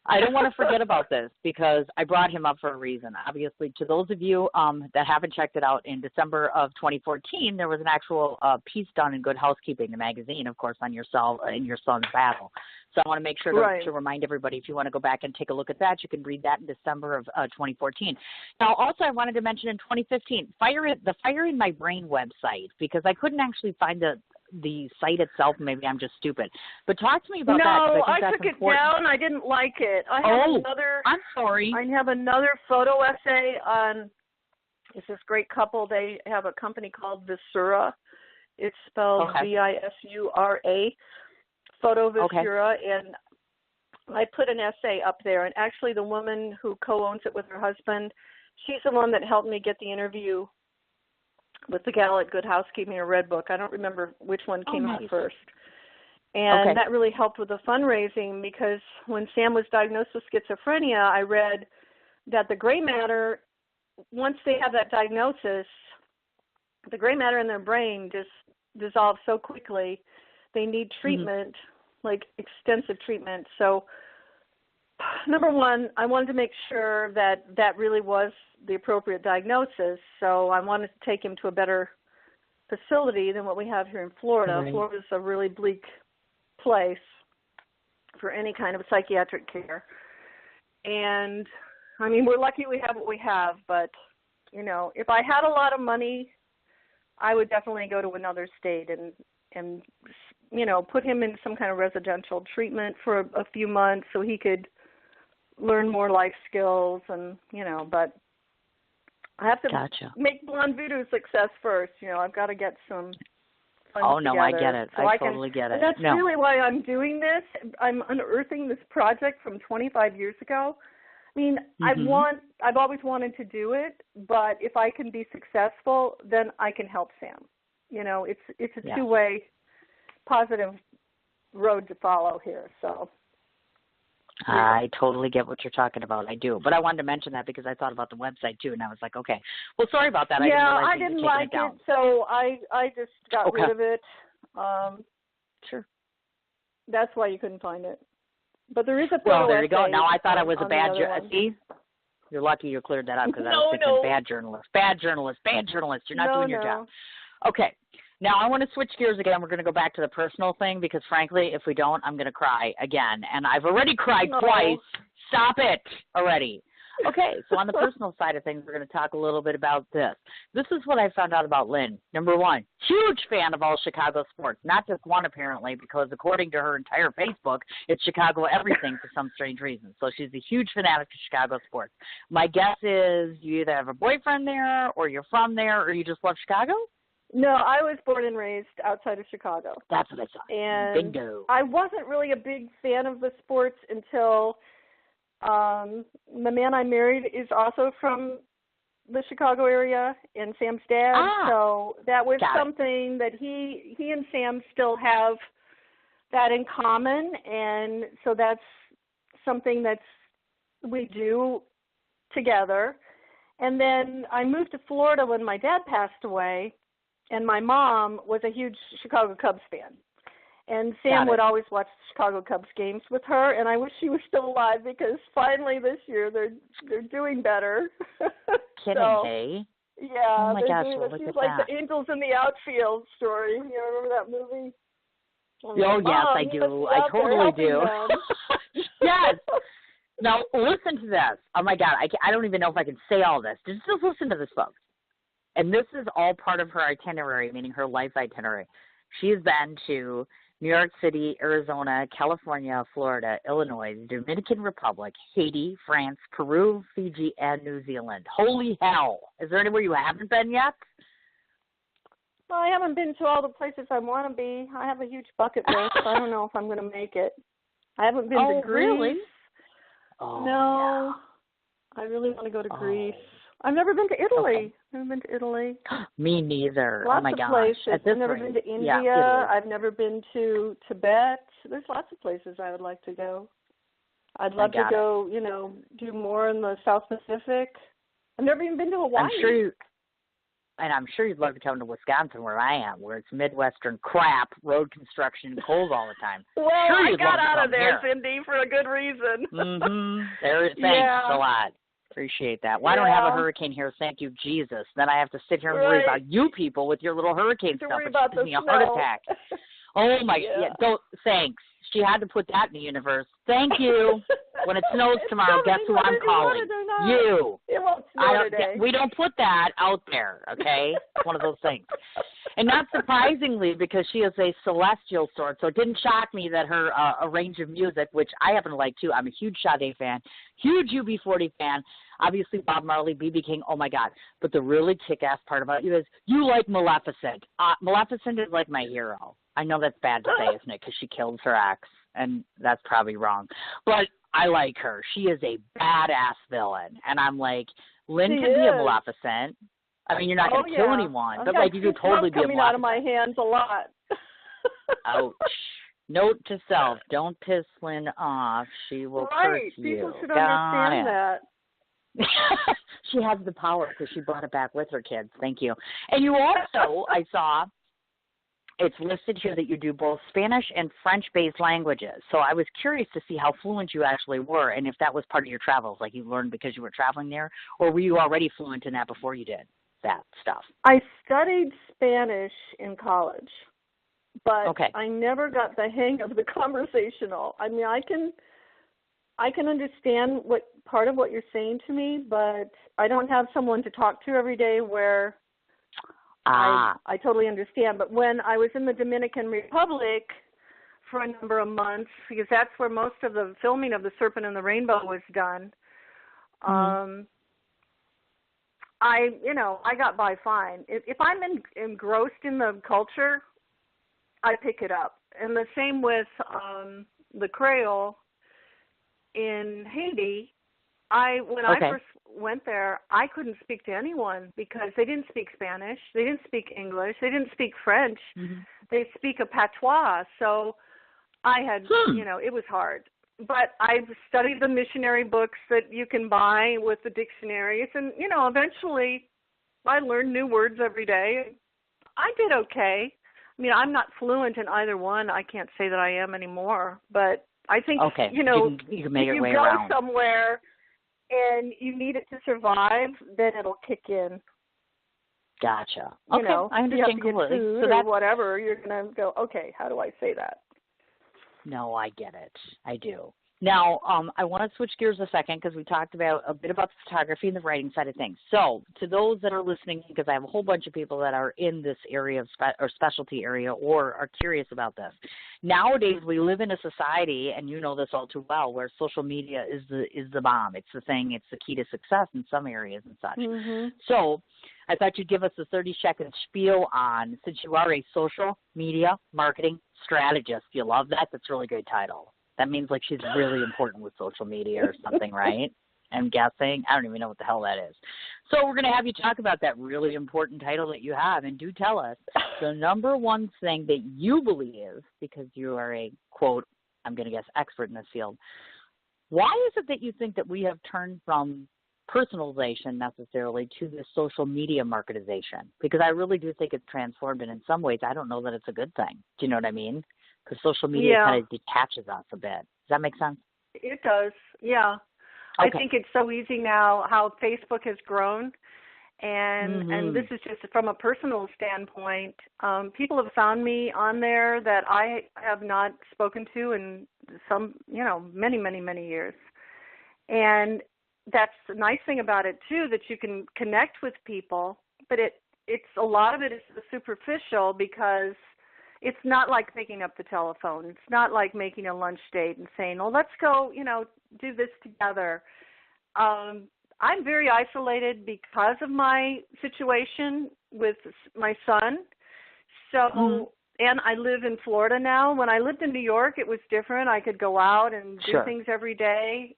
I don't want to forget about this because I brought him up for a reason. Obviously, to those of you that haven't checked it out, in December of 2014, there was an actual piece done in Good Housekeeping, the magazine, of course, on your son's battle. So I want to make sure to remind everybody, if you want to go back and take a look at that, you can read that in December of 2014. Now, also, I wanted to mention in 2015, the Fire in My Brain website, because I couldn't actually find the site itself. Maybe I'm just stupid. But talk to me about that. No, I took it down. I didn't like it. I'm sorry. I have another photo essay on, it's this great couple. They have a company called Visura. It's spelled Visura. Photo Visura, and I put an essay up there, and actually the woman who co-owns it with her husband, she's the one that helped me get the interview with the gal at Good Housekeeping, or Red Book. I don't remember which one came out first. And that really helped with the fundraising, because when Sam was diagnosed with schizophrenia, I read that the gray matter, once they have that diagnosis, the gray matter in their brain just dissolves so quickly. They need treatment, like extensive treatment. So, number one, I wanted to make sure that that really was the appropriate diagnosis. So I wanted to take him to a better facility than what we have here in Florida. Right. Florida's a really bleak place for any kind of psychiatric care. And, I mean, we're lucky we have what we have. But, you know, if I had a lot of money, I would definitely go to another state and you know, put him in some kind of residential treatment for a few months so he could learn more life skills, and, you know, but I have to make Blonde Voodoo a success first. You know, I've got to get some funds together. I get it. I totally get it. And that's really why I'm doing this. I'm unearthing this project from 25 years ago. I mean, I've always wanted to do it, but if I can be successful, then I can help Sam. You know, it's a two-way positive road to follow here. So I totally get what you're talking about. I do. But I wanted to mention that because I thought about the website too, and I was like, okay. Well, sorry about that. I didn't like it, so I just got rid of it. Sure. That's why you couldn't find it. But there is a photo. Well, there you go. Now I thought I was a bad journalist. See? You're lucky you cleared that up, because I was thinking bad journalist. Bad journalist. You're not doing your job. Okay. Now, I want to switch gears again. We're going to go back to the personal thing, because, frankly, if we don't, I'm going to cry again. And I've already cried twice. Stop it already. Okay, so on the personal side of things, we're going to talk a little bit about this. This is what I found out about Lynne. Number one, huge fan of all Chicago sports. Not just one, apparently, because according to her entire Facebook, it's Chicago everything for some strange reason. So she's a huge fanatic of Chicago sports. My guess is you either have a boyfriend there, or you're from there, or you just love Chicago? No, I was born and raised outside of Chicago. That's what I saw. And Bingo. I wasn't really a big fan of the sports until the man I married is also from the Chicago area, and Sam's dad. So that was something that he and Sam still have that in common, and so that's something we do together. And then I moved to Florida when my dad passed away, and my mom was a huge Chicago Cubs fan. And Sam would always watch the Chicago Cubs games with her, and I wish she was still alive because finally this year they're doing better. Kidding, hey? Yeah. Oh my gosh, well, look she's at like that. the Angels in the Outfield story. You remember that movie? Yes, I do. I totally do. Yes. Now, listen to this. Oh, my God. I don't even know if I can say all this. Just listen to this, folks. And this is all part of her itinerary, meaning her life itinerary. She's been to New York City, Arizona, California, Florida, Illinois, Dominican Republic, Haiti, France, Peru, Fiji, and New Zealand. Holy hell. Is there anywhere you haven't been yet? Well, I haven't been to all the places I want to be. I have a huge bucket list. I don't know if I'm going to make it. I haven't been to Greece. Really? Oh, no. Yeah. I really want to go to Greece. I've never been to Italy. Never been to Italy. Me neither. Lots oh, my of gosh. places. I've never been to India. Yeah, I've never been to Tibet. There's lots of places I would like to go. I'd love to go, do more in the South Pacific. I've never even been to Hawaii. I'm sure you'd love to come to Wisconsin, where I am, where it's Midwestern crap, road construction, and cold all the time. Well, I got out of there, Cindy, for a good reason. Thanks a lot. Appreciate that. Well, I don't have a hurricane here, thank you, Jesus. Then I have to sit here and worry about you people with your little hurricane stuff, which gives me a heart attack. Oh, my God. Thanks. She had to put that in the universe. Thank you. When it snows tomorrow, guess who I'm calling? You. It won't snow today. We don't put that out there, okay? It's one of those things. And not surprisingly, because she is a celestial sort, so it didn't shock me that her a range of music, which I happen to like too. I'm a huge Sade fan, huge UB40 fan. Obviously, Bob Marley, B.B. King, oh my God. But the really kick-ass part about you is you like Maleficent. Maleficent is like my hero. I know that's bad to say, isn't it, because she killed her ex, and that's probably wrong. But I like her. She is a badass villain. And I'm like, Lynne can be a Maleficent. I mean, you're not going to kill anyone, but like you could totally be a Maleficent. Coming out of my hands a lot. Ouch. Note to self, don't piss Lynne off. She will curse you. People should understand that. She has the power because she brought it back with her, kids. Thank you. And you also, I saw, it's listed here that you do both Spanish and French-based languages. So I was curious to see how fluent you actually were and if that was part of your travels, like you learned because you were traveling there, or were you already fluent in that before you did that stuff? I studied Spanish in college, but I never got the hang of the conversational. I mean, I can understand what part of what you're saying to me, but I don't have someone to talk to every day where I totally understand. But when I was in the Dominican Republic for a number of months, because that's where most of the filming of The Serpent and the Rainbow was done, I got by fine. If I'm engrossed in the culture, I pick it up. And the same with the Creole in Haiti. When I first went there, I couldn't speak to anyone because they didn't speak Spanish, they didn't speak English, they didn't speak French. They speak a patois. So I had, it was hard. But I've studied the missionary books that you can buy with the dictionaries, and eventually I learned new words every day. I did okay. I mean, I'm not fluent in either one. I can't say that I am anymore, but I think you can make if you go around somewhere and you need it to survive, then it'll kick in. Gotcha. I understand you have to get completely. food So or whatever, you're going to go, okay, how do I say that? No, I get it. I do. Now, I want to switch gears a second because we talked about a bit about the photography and the writing side of things. So to those that are listening, because I have a whole bunch of people that are in this area of or specialty area or are curious about this. Nowadays, we live in a society, and you know this all too well, where social media is the bomb. It's the thing. It's the key to success in some areas and such. Mm-hmm. So I thought you'd give us a 30-second spiel on, since you are a social media marketing strategist. You love that? That's a really good title. That means like she's really important with social media or something, right? I'm guessing. I don't even know what the hell that is. So we're going to have you talk about that really important title that you have, and do tell us the number one thing that you believe, because you are a, quote, I'm going to guess expert in this field. Why is it that you think that we have turned from personalization necessarily to this social media marketization? Because I really do think it's transformed, and in some ways I don't know that it's a good thing. Do you know what I mean? Because social media kind of detaches us a bit. Does that make sense? It does, yeah. Okay. I think it's so easy now how Facebook has grown. And this is just from a personal standpoint. People have found me on there that I have not spoken to in some, many, many, many years. And that's the nice thing about it, too, that you can connect with people. But it's a lot of it is superficial because it's not like picking up the telephone. It's not like making a lunch date and saying, "Oh, let's go, do this together." I'm very isolated because of my situation with my son. So, and I live in Florida now. When I lived in New York, it was different. I could go out and do things every day.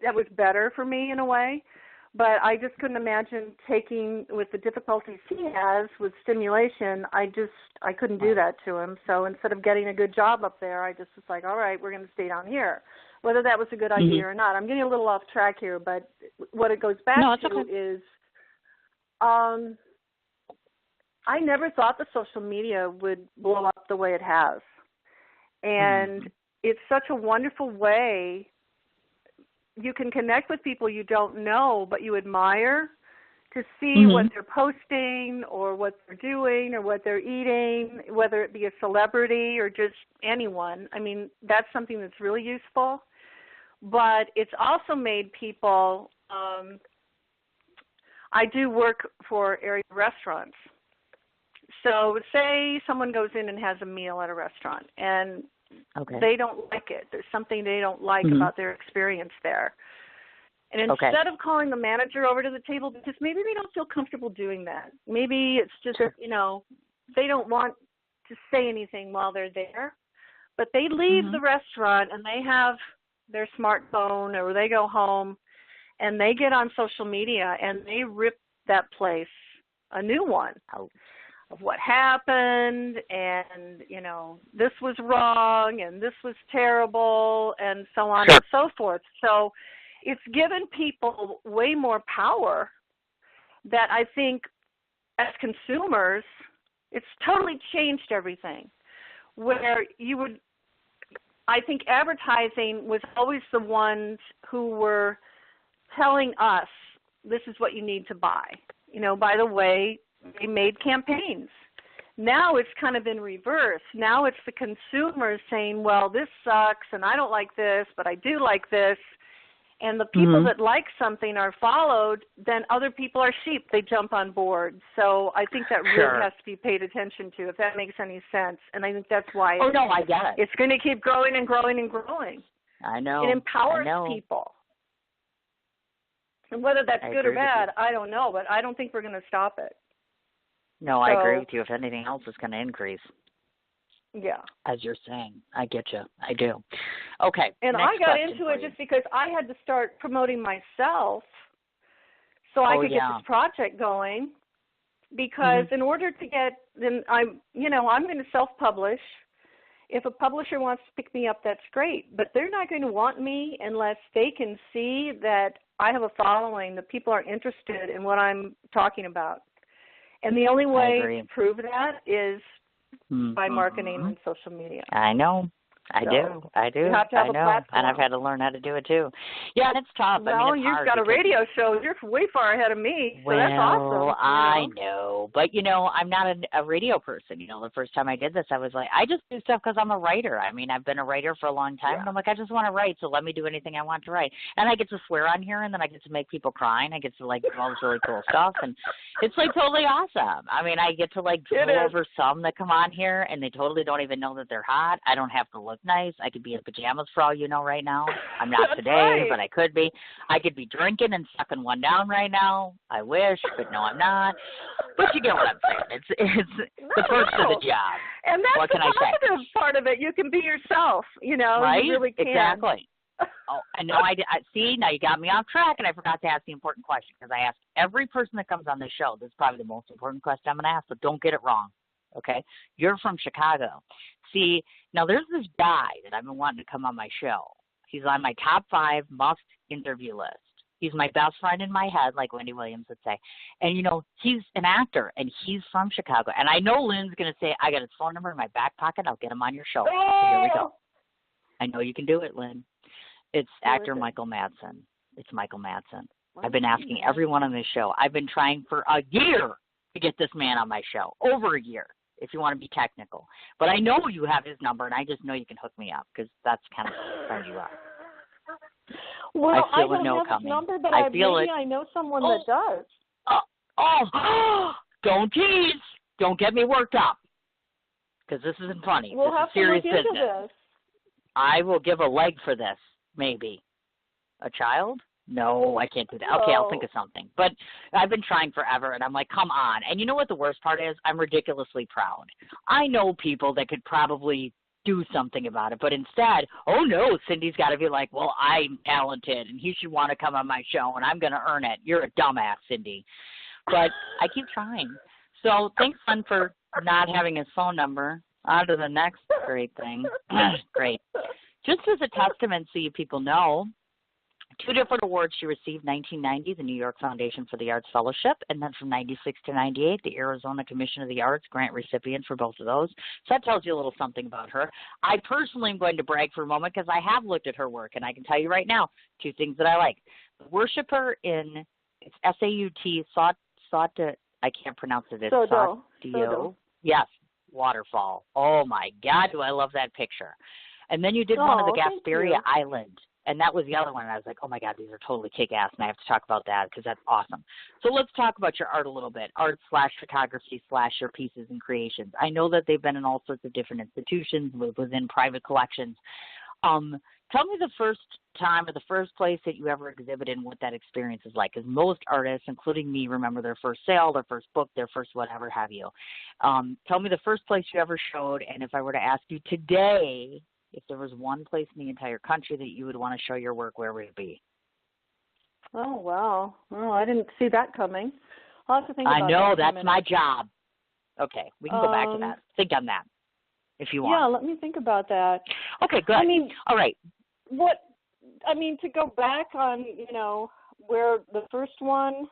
That was better for me in a way. But I just couldn't imagine taking, with the difficulties he has with stimulation, I couldn't do that to him. So instead of getting a good job up there, I just was like, all right, we're going to stay down here. Whether that was a good idea or not. I'm getting a little off track here, but what it goes back to is I never thought the social media would blow up the way it has. And it's such a wonderful way. You can connect with people you don't know, but you admire, to see what they're posting or what they're doing or what they're eating, whether it be a celebrity or just anyone. I mean, that's something that's really useful. But it's also made people, I do work for area restaurants. So say someone goes in and has a meal at a restaurant and they don't like it. There's something they don't like about their experience there. And instead of calling the manager over to the table, because maybe they don't feel comfortable doing that. Maybe it's just, they don't want to say anything while they're there. But they leave the restaurant and they have their smartphone, or they go home and they get on social media and they rip that place a new one. Of what happened, and, this was wrong, and this was terrible, and so on and so forth. So it's given people way more power that I think as consumers, it's totally changed everything. Where I think advertising was always the ones who were telling us, this is what you need to buy. By the way, they made campaigns. Now it's kind of in reverse. Now it's the consumers saying, well, this sucks and I don't like this, but I do like this. And the people that like something are followed, then other people are sheep. They jump on board. So I think that really has to be paid attention to, if that makes any sense. And I think that's why I get it. It's going to keep growing and growing and growing. I know. It empowers people. And whether that's good or bad, I don't know, but I don't think we're going to stop it. No, I agree with you. If anything else, it's going to increase. Yeah. As you're saying. I get you. I do. Okay. And I got into it just because I had to start promoting myself so I could get this project going. Because in order to get, then I'm going to self-publish. If a publisher wants to pick me up, that's great. But they're not going to want me unless they can see that I have a following, that people are interested in what I'm talking about. And the only way to prove that is by marketing on social media. I know. I do. You have to have I a know, platform. and I've had to learn how to do it too. Yeah, and it's tough. Well, I mean, it's you've hard got a because, radio show. You're way far ahead of me, so well, that's awesome. I know, but I'm not a radio person. The first time I did this, I was like, I just do stuff because I'm a writer. I mean, I've been a writer for a long time, and I'm like, I just want to write, so let me do anything I want to write. And I get to swear on here, and then I get to make people cry, and I get to do all this really cool stuff, and it's totally awesome. I mean, I get to go over some that come on here, and they totally don't even know that they're hot. I don't have to look nice. I could be in pajamas for all you know right now. I'm not today, right. but I could be. I could be drinking and sucking one down right now. I wish, but no, I'm not. But you get what I'm saying. It's the perks of the job. And that's what the can I say? positive part of it. You can be yourself, Right? You really can. Exactly. Oh, I know. I see. Now you got me off track, and I forgot to ask the important question because I ask every person that comes on this show. This is probably the most important question I'm going to ask, but don't get it wrong. Okay? You're from Chicago. See, now there's this guy that I've been wanting to come on my show. He's on my top 5 must interview list. He's my best friend in my head, like Wendy Williams would say. And, he's an actor, and he's from Chicago. And I know Lynn's going to say, I got his phone number in my back pocket. I'll get him on your show. Oh! So here we go. I know you can do it, Lynn. It's actor Michael Madsen. It's Michael Madsen. I've been asking everyone on this show. I've been trying for a year to get this man on my show, over a year, if you want to be technical. But I know you have his number, and I just know you can hook me up because that's kind of how you are. Well, I feel don't no have coming. his number, but I feel maybe it. I know someone that does. Don't tease. Don't get me worked up because this isn't funny. We'll this have is serious to look into business. this. I will give a leg for this, maybe. A child? No, I can't do that. Okay, I'll think of something. But I've been trying forever, and I'm like, come on. And you know what the worst part is? I'm ridiculously proud. I know people that could probably do something about it, but instead, oh no, Cindy's got to be like, well, I'm talented, and he should want to come on my show, and I'm going to earn it. You're a dumbass, Cindy. But I keep trying. So thanks, Len, for not having his phone number. On to the next great thing. Great. Just as a testament so you people know, 2 different awards she received, 1990, the New York Foundation for the Arts Fellowship, and then from 96 to 98, the Arizona Commission of the Arts grant recipient for both of those. So that tells you a little something about her. I personally am going to brag for a moment because I have looked at her work, and I can tell you right now 2 things that I like. Worship her in, it's S-A-U-T, I can't pronounce it. It's Saudio. Yes, waterfall. Oh, my God, do I love that picture. And then you did one of the Gasperia Island. And that was the other one. And I was like, oh, my God, these are totally kick-ass, and I have to talk about that because that's awesome. So let's talk about your art a little bit, art/photography/ your pieces and creations. I know that they've been in all sorts of different institutions within private collections. Tell me the first time or the first place that you ever exhibited and what that experience is like, because most artists, including me, remember their first sale, their first book, their first whatever have you. Tell me the first place you ever showed, and if I were to ask you today, if there was one place in the entire country that you would want to show your work, where would it be? Oh, wow. Well, I didn't see that coming. I'll have to think about that. I know, that's my job. Okay, we can go back to that. Think on that if you want. Yeah, let me think about that. Okay, good. I mean, all right. To go back on, where the first one.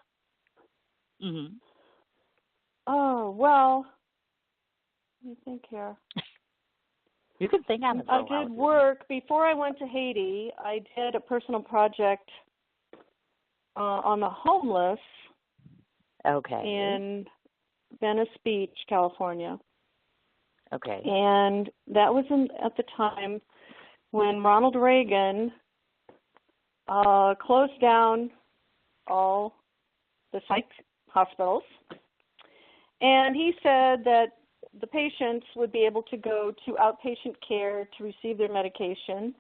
Mm-hmm. Oh, well, let me think here. You can think on it. I did work before I went to Haiti. I did a personal project on the homeless. Okay. In Venice Beach, California. Okay. And that was at the time when Ronald Reagan closed down all the psych hospitals. And he said that the patients would be able to go to outpatient care to receive their medication,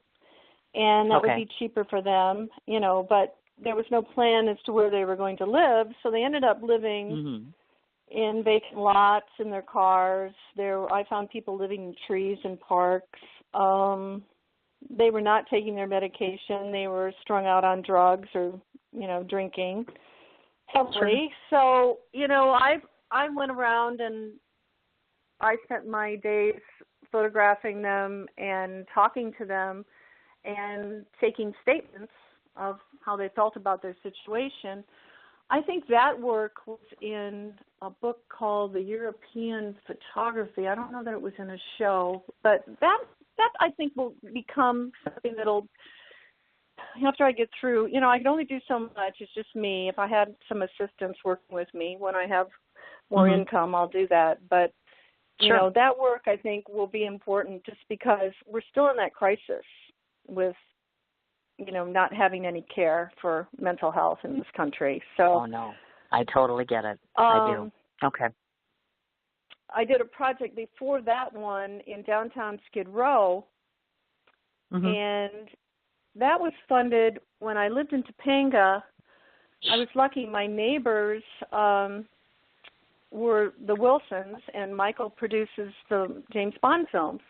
and that would be cheaper for them, but there was no plan as to where they were going to live, so they ended up living in vacant lots in their cars. I found people living in trees and parks. They were not taking their medication. They were strung out on drugs or, drinking heavily. Sure. So, I went around and I spent my days photographing them and talking to them and taking statements of how they felt about their situation. I think that work was in a book called The European Photography. I don't know that it was in a show, but that that I think will become something that'll, after I get through, I can only do so much. It's just me. If I had some assistants working with me, when I have more income, I'll do that. But, that work I think will be important just because we're still in that crisis with, not having any care for mental health in this country. So. Oh, no. I totally get it. I do. Okay. I did a project before that one in downtown Skid Row, and that was funded when I lived in Topanga. I was lucky. My neighbors were the Wilsons, and Michael produces the James Bond films.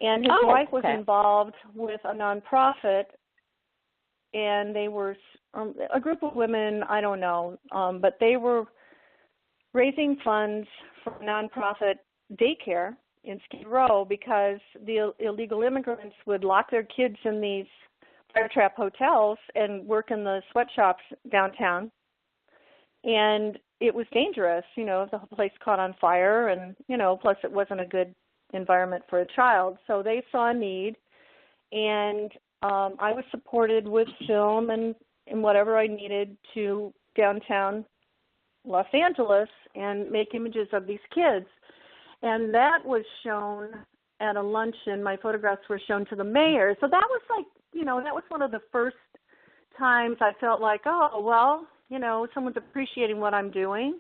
And his wife was involved with a nonprofit, and they were a group of women, I don't know, but they were raising funds for a nonprofit daycare in Skid Row because the illegal immigrants would lock their kids in these fire trap hotels and work in the sweatshops downtown. And it was dangerous, the place caught on fire and, plus it wasn't a good environment for a child. So they saw a need, and I was supported with film and whatever I needed to downtown Los Angeles and make images of these kids. And that was shown at a luncheon. My photographs were shown to the mayor. So that was like, that was one of the first times I felt like, oh, well, someone's appreciating what I'm doing.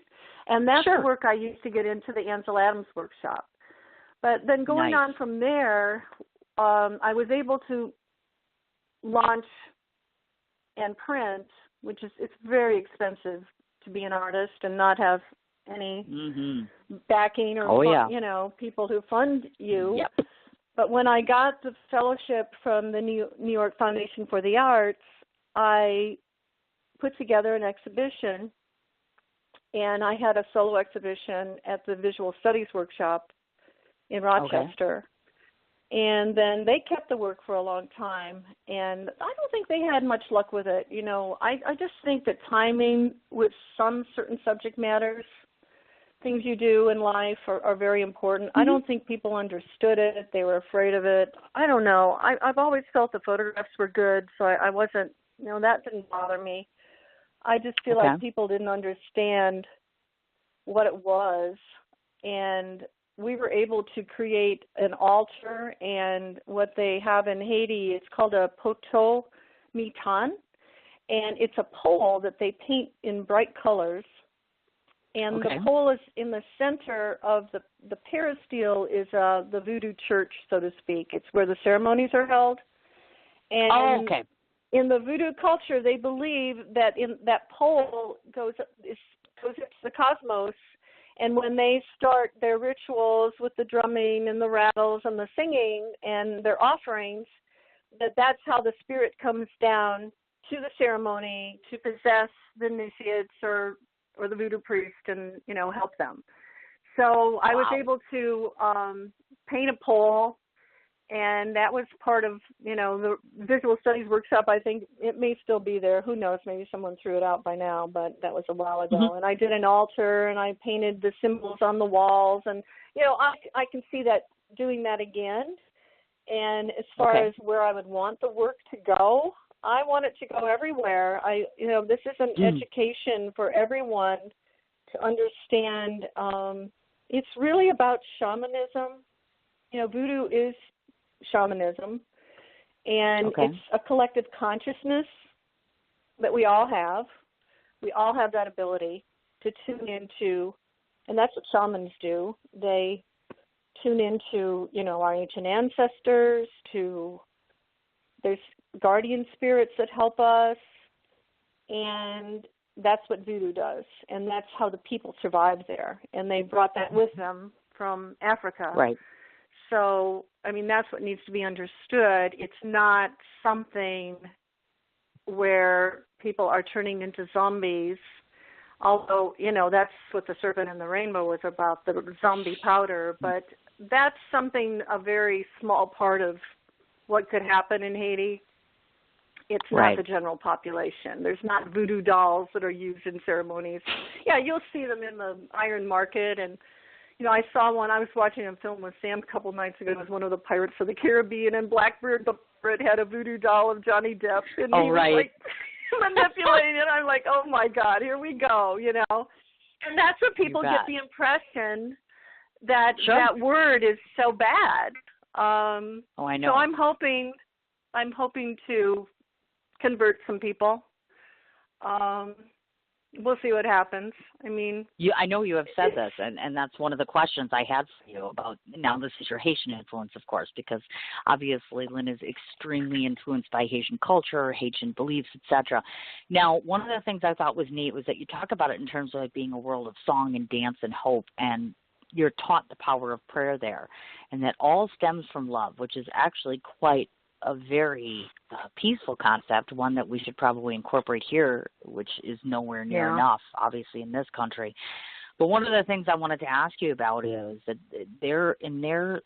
And that's the work I used to get into the Ansel Adams workshop. But then going on from there, I was able to launch and print, which is, it's very expensive to be an artist and not have any backing or, people who fund you. Yep. But when I got the fellowship from the New York Foundation for the Arts, I put together an exhibition, and I had a solo exhibition at the Visual Studies Workshop in Rochester. And then they kept the work for a long time, and I don't think they had much luck with it. I just think that timing with some certain subject matters, things you do in life are very important. I don't think people understood it. They were afraid of it. I don't know. I've always felt the photographs were good, so I wasn't, that didn't bother me. I just feel like people didn't understand what it was, and we were able to create an altar, and what they have in Haiti is called a poteau mitan, and it's a pole that they paint in bright colors, and the pole is in the center of the peristyle is the voodoo church, so to speak. It's where the ceremonies are held. And in the voodoo culture, they believe that in that pole goes into the cosmos. And when they start their rituals with the drumming and the rattles and the singing and their offerings, that's how the spirit comes down to the ceremony to possess the initiates or the voodoo priest and, help them. So I was able to paint a pole, and that was part of, the Visual Studies Workshop. I think it may still be there. Who knows? Maybe someone threw it out by now, but that was a while ago. And I did an altar, and I painted the symbols on the walls. And, I can see that doing that again. And as far as where I would want the work to go, I want it to go everywhere. This is an education for everyone to understand. It's really about shamanism. Voodoo is shamanism, and it's a collective consciousness that we all have. We all have that ability to tune into, and that's what shamans do. They tune into, our ancient ancestors, there's guardian spirits that help us, and that's what voodoo does, and that's how the people survive there, and they brought that with them from Africa. Right. So, that's what needs to be understood. It's not something where people are turning into zombies, although, that's what the Serpent and the Rainbow was about, the zombie powder. But that's a very small part of what could happen in Haiti. It's not the general population. There's not voodoo dolls that are used in ceremonies. Yeah, you'll see them in the iron market and, I saw one. I was watching a film with Sam a couple nights ago. It was one of the Pirates of the Caribbean, and Blackbeard the pirate had a voodoo doll of Johnny Depp, and he was like manipulating it. I'm like, oh my God, here we go, And that's what people get the impression that that word is so bad. I know. So I'm hoping to convert some people. We'll see what happens. I know you have said this, and that's one of the questions I had for you about. Now, this is your Haitian influence, of course, because obviously Lynne is extremely influenced by Haitian culture, Haitian beliefs, etc. Now, one of the things I thought was neat was that you talk about it in terms of it being a world of song and dance and hope, and you're taught the power of prayer there, and that all stems from love, which is actually quite a very peaceful concept, one that we should probably incorporate here, which is nowhere near enough, obviously, in this country. But one of the things I wanted to ask you about is that in their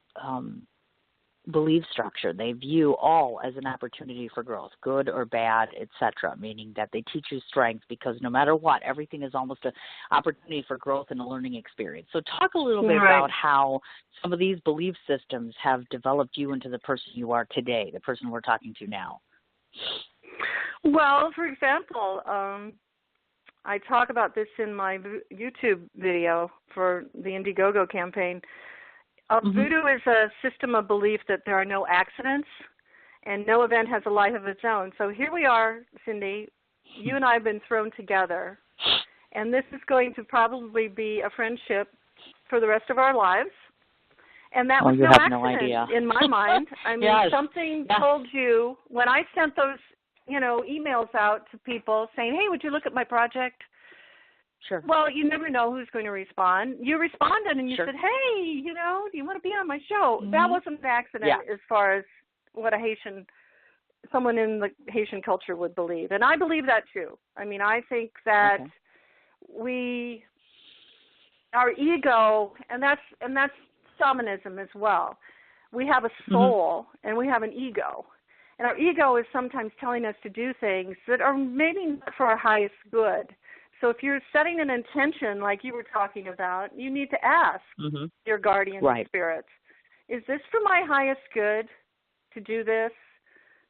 belief structure, they view all as an opportunity for growth, good or bad, etc., meaning that they teach you strength because no matter what, everything is almost an opportunity for growth and a learning experience. So talk a little bit about how some of these belief systems have developed you into the person you are today, the person we're talking to now. Well, for example, I talk about this in my YouTube video for the Indiegogo campaign. Voodoo is a system of belief that there are no accidents and no event has a life of its own. So here we are, Cindy. You and I have been thrown together, and this is going to probably be a friendship for the rest of our lives. And that was no accident in my mind. Something told you when I sent those, emails out to people saying, hey, would you look at my project? Sure. Well, you never know who's going to respond. You responded and you said, hey, do you want to be on my show? Mm-hmm. That wasn't an accident as far as what someone in the Haitian culture would believe. And I believe that too. I think that our ego, and that's shamanism as well. We have a soul and we have an ego. And our ego is sometimes telling us to do things that are maybe not for our highest good. So if you're setting an intention like you were talking about, you need to ask your guardian spirits, is this for my highest good to do this,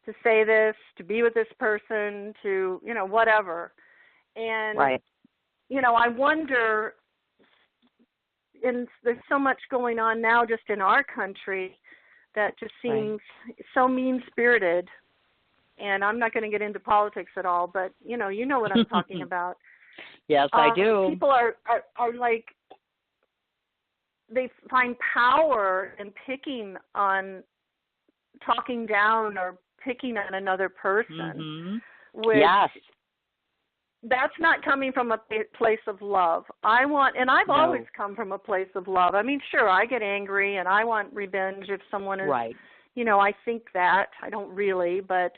to say this, to be with this person, to, whatever. And, I wonder, and there's so much going on now just in our country that just seems so mean-spirited. And I'm not going to get into politics at all, but, you know what I'm talking about. Yes, I do. People are like, they find power in picking on, talking down or picking on another person. Which that's not coming from a place of love. I've always come from a place of love. Sure, I get angry and I want revenge if someone is, I think that. I don't really, but,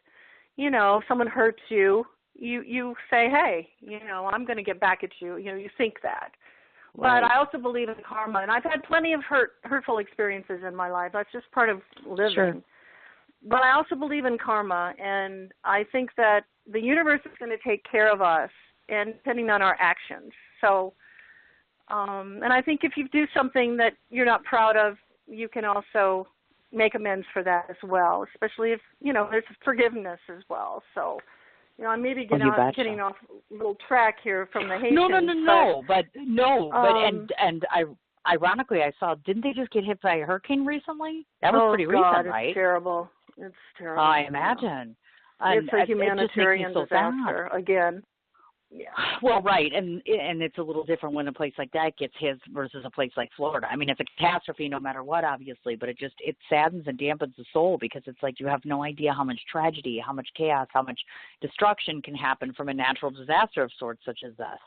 if someone hurts you, you say, hey, I'm going to get back at you. You think that. But I also believe in karma, and I've had plenty of hurtful experiences in my life. That's just part of living. Sure. But I also believe in karma, and I think that the universe is going to take care of us, and depending on our actions. So, and I think if you do something that you're not proud of, you can also make amends for that as well, especially if, there's forgiveness as well. So, I may be getting off a little track here from the Haitians. Ironically, I saw, didn't they just get hit by a hurricane recently? That was pretty recent, right? It's terrible. It's terrible. I imagine. It's a humanitarian disaster again. Yeah. Well, right, and it's a little different when a place like that gets hit versus a place like Florida. It's a catastrophe no matter what, obviously, but it saddens and dampens the soul because it's like you have no idea how much tragedy, how much chaos, how much destruction can happen from a natural disaster of sorts such as this.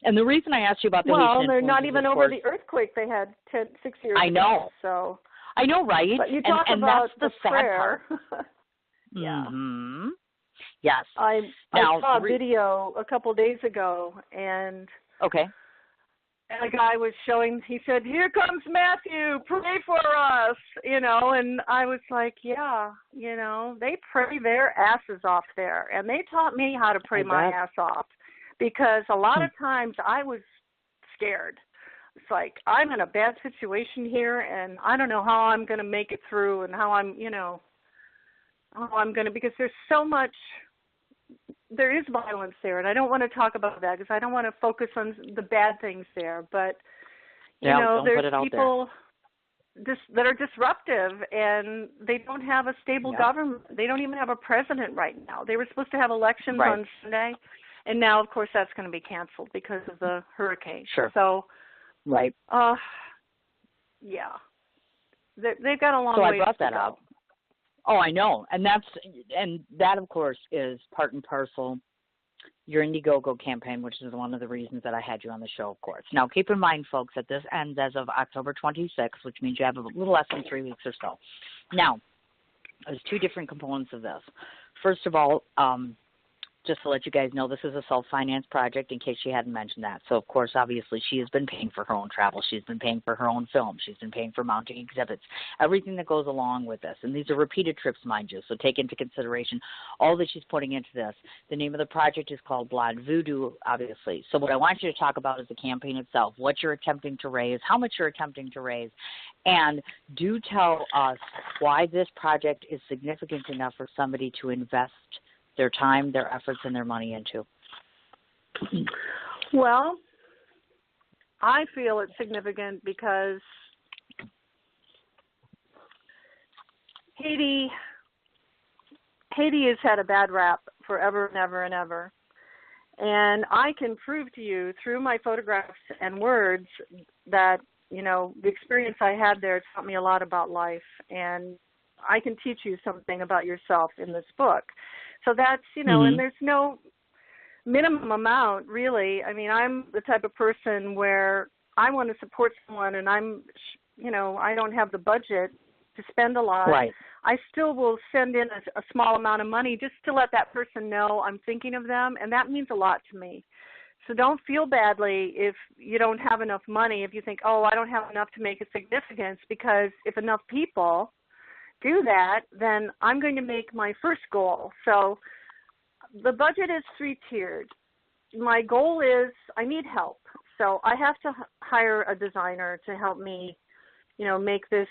And the reason I asked you about the Haitian they're not even over the earthquake they had 6 years ago. I know. So I know, right? But you talk about that's the prayer. Sad part. Yeah. Mm-hmm. Yes. I saw a video a couple of days ago, and a guy was showing, he said, here comes Matthew, pray for us, and I was like, they pray their asses off there, and they taught me how to pray my ass off, because a lot of times I was scared. it's like I'm in a bad situation here, and I don't know how I'm going to make it through, and how I'm, how I'm going to, because there's so much, there is violence there, and I don't want to talk about that because I don't want to focus on the bad things there, but, there's people that are disruptive, and they don't have a stable government. They don't even have a president right now. They were supposed to have elections on Sunday, and now, of course, that's going to be canceled because of the hurricane. Sure. So, right. Yeah. They've got a long way to go. So I brought that up. Oh, I know. And that, of course, is part and parcel your Indiegogo campaign, which is one of the reasons that I had you on the show, of course. Now, keep in mind, folks, that this ends as of October 26th, which means you have a little less than 3 weeks or so. Now, there's two different components of this. First of all, just to let you guys know, this is a self-financed project in case she hadn't mentioned that. So, of course, obviously, she has been paying for her own travel. She's been paying for her own film. She's been paying for mounting exhibits, everything that goes along with this. And these are repeated trips, mind you, so take into consideration all that she's putting into this. The name of the project is called Blood Voodoo, obviously. So what I want you to talk about is the campaign itself, what you're attempting to raise, how much you're attempting to raise, and do tell us why this project is significant enough for somebody to invest their time, their efforts, and their money into. Well, I feel it's significant because Haiti has had a bad rap forever and ever and ever. And I can prove to you through my photographs and words that, the experience I had there taught me a lot about life. And I can teach you something about yourself in this book. So that's, and there's no minimum amount, really. I mean, I'm the type of person where I want to support someone, and I'm, I don't have the budget to spend a lot. Right. I still will send in a small amount of money just to let that person know I'm thinking of them, and that means a lot to me. So don't feel badly if you don't have enough money, if you think, I don't have enough to make a significance, because if enough people do that, then I'm going to make my first goal. So the budget is 3-tiered. My goal is I need help. So I have to hire a designer to help me, make this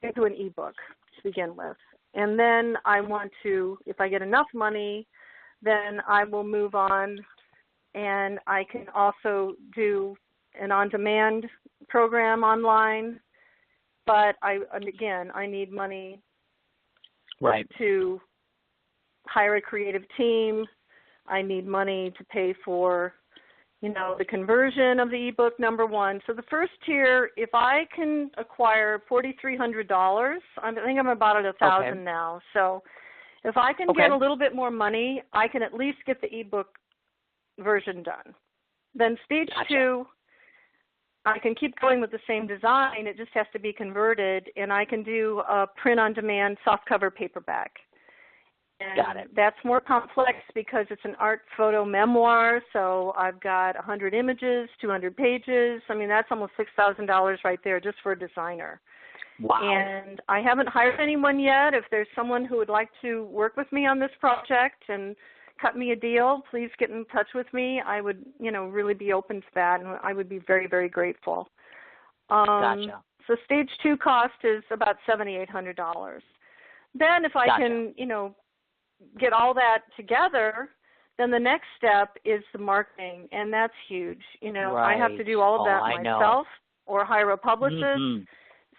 into an ebook to begin with. And then I want to, if I get enough money, then I will move on, and I can also do an on-demand program online. But I need money to hire a creative team. I need money to pay for, the conversion of the ebook, number one. So the first tier, if I can acquire $4,300, I think I'm about at $1,000 now. So if I can get a little bit more money, I can at least get the ebook version done. Then stage 2. I can keep going with the same design. It just has to be converted, and I can do a print-on-demand softcover paperback. And got it. That's more complex because it's an art photo memoir, so I've got 100 images, 200 pages. I mean, that's almost $6,000 right there just for a designer. Wow. And I haven't hired anyone yet. If there's someone who would like to work with me on this project and cut me a deal, please get in touch with me. I would, really be open to that, and I would be very, very grateful. Gotcha. So stage 2 cost is about $7,800. Then if I can, get all that together, then the next step is the marketing, and that's huge. I have to do all of that myself or hire a publicist. Mm-hmm.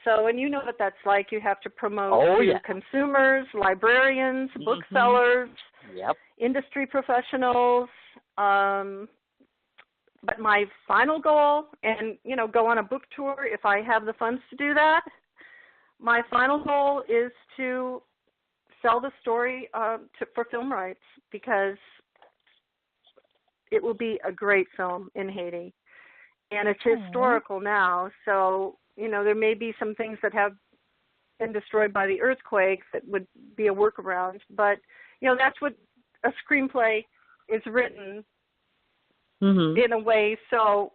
So, and you know what that's like. You have to promote to consumers, librarians, booksellers, industry professionals. But my final goal, and, go on a book tour if I have the funds to do that, my final goal is to sell the story for film rights, because it will be a great film in Haiti. And it's historical now, so there may be some things that have been destroyed by the earthquake that would be a workaround. But, that's what a screenplay is written in a way. So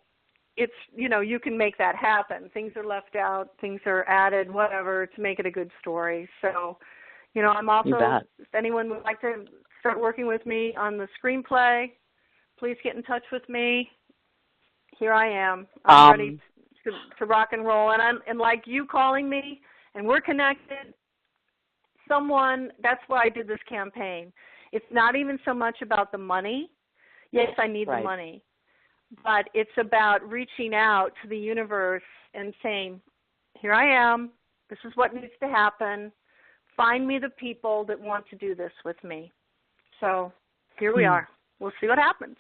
it's, you can make that happen. Things are left out, things are added, whatever, to make it a good story. So, I'm also, if anyone would like to start working with me on the screenplay, please get in touch with me. here I am. I'm ready to rock and roll. And like you calling me, and we're connected. That's why I did this campaign. It's not even so much about the money. Yes, I need the money. But it's about reaching out to the universe and saying, here I am. This is what needs to happen. Find me the people that want to do this with me. So here we are. We'll see what happens.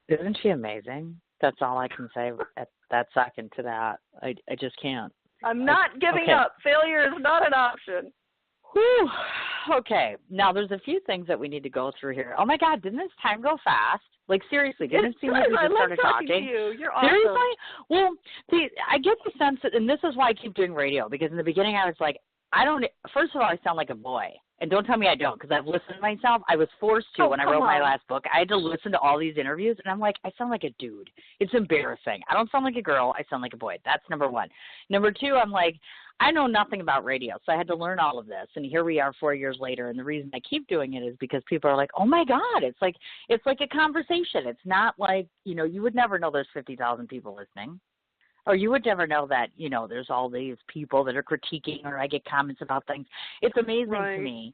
Isn't she amazing? That's all I can say at that second to that. I just can't. I'm not giving up. Failure is not an option. Whew. Okay. Now, there's a few things that we need to go through here. Oh, my God. Didn't this time go fast? Like, seriously, didn't it seem like we just started talking? To you. You're awesome. Seriously? Well, see, I get the sense that, and this is why I keep doing radio, because in the beginning I was like, first of all, I sound like a boy. And don't tell me I don't, because I've listened to myself. I was forced to when I wrote my last book. I had to listen to all these interviews, and I'm like, I sound like a dude. It's embarrassing. I don't sound like a girl. I sound like a boy. That's number one. Number two, I'm like, I know nothing about radio, so I had to learn all of this. And here we are 4 years later, and the reason I keep doing it is because people are like, oh, my God, it's like a conversation. It's not like, you would never know there's 50,000 people listening. Or you would never know that, there's all these people that are critiquing, or I get comments about things. It's amazing to me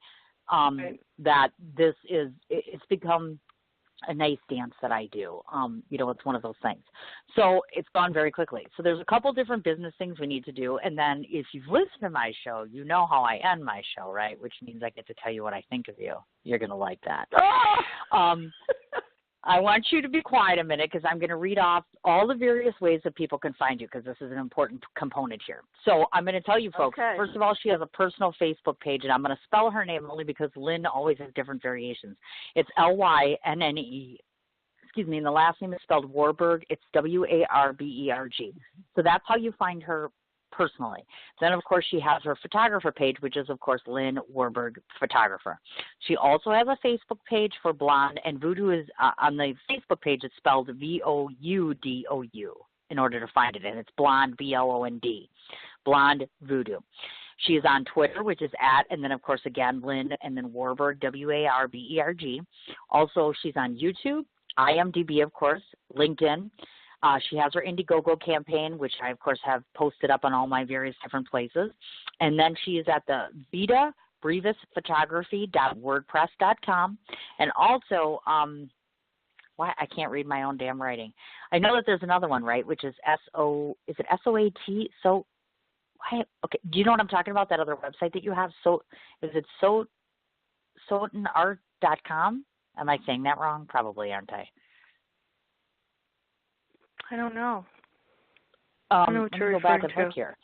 that it's become a nice dance that I do. It's one of those things. So it's gone very quickly. So there's a couple different business things we need to do. And then if you've listened to my show, you know how I end my show, right? Which means I get to tell you what I think of you. You're going to like that. I want you to be quiet a minute because I'm going to read off all the various ways that people can find you because this is an important component here. So I'm going to tell you folks, first of all, she has a personal Facebook page, and I'm going to spell her name only because Lynne always has different variations. It's Lynnne. Excuse me, and the last name is spelled Warberg. It's Warberg. So that's how you find her personally. Then, of course, she has her photographer page, which is, of course, Lynne Warberg Photographer. She also has a Facebook page for Blonde, and Voodoo is on the Facebook page. It's spelled Voudou in order to find it, and it's Blonde, Blond, Blonde Voodoo. She is on Twitter, which is and then, of course, again, Lynne, and then Warberg, Warberg. Also, she's on YouTube, IMDb, of course, LinkedIn. She has her Indiegogo campaign, which I, of course, have posted up on all my various different places. And then she is at the VitaBrevisPhotography.wordpress.com. And also, I can't read my own damn writing. I know that there's another one, right, which is is it SOAT? So, okay, do you know what I'm talking about, that other website that you have? So, is it sotanart.com? Am I saying that wrong? Probably, aren't I? I don't know. Let me go back and look here.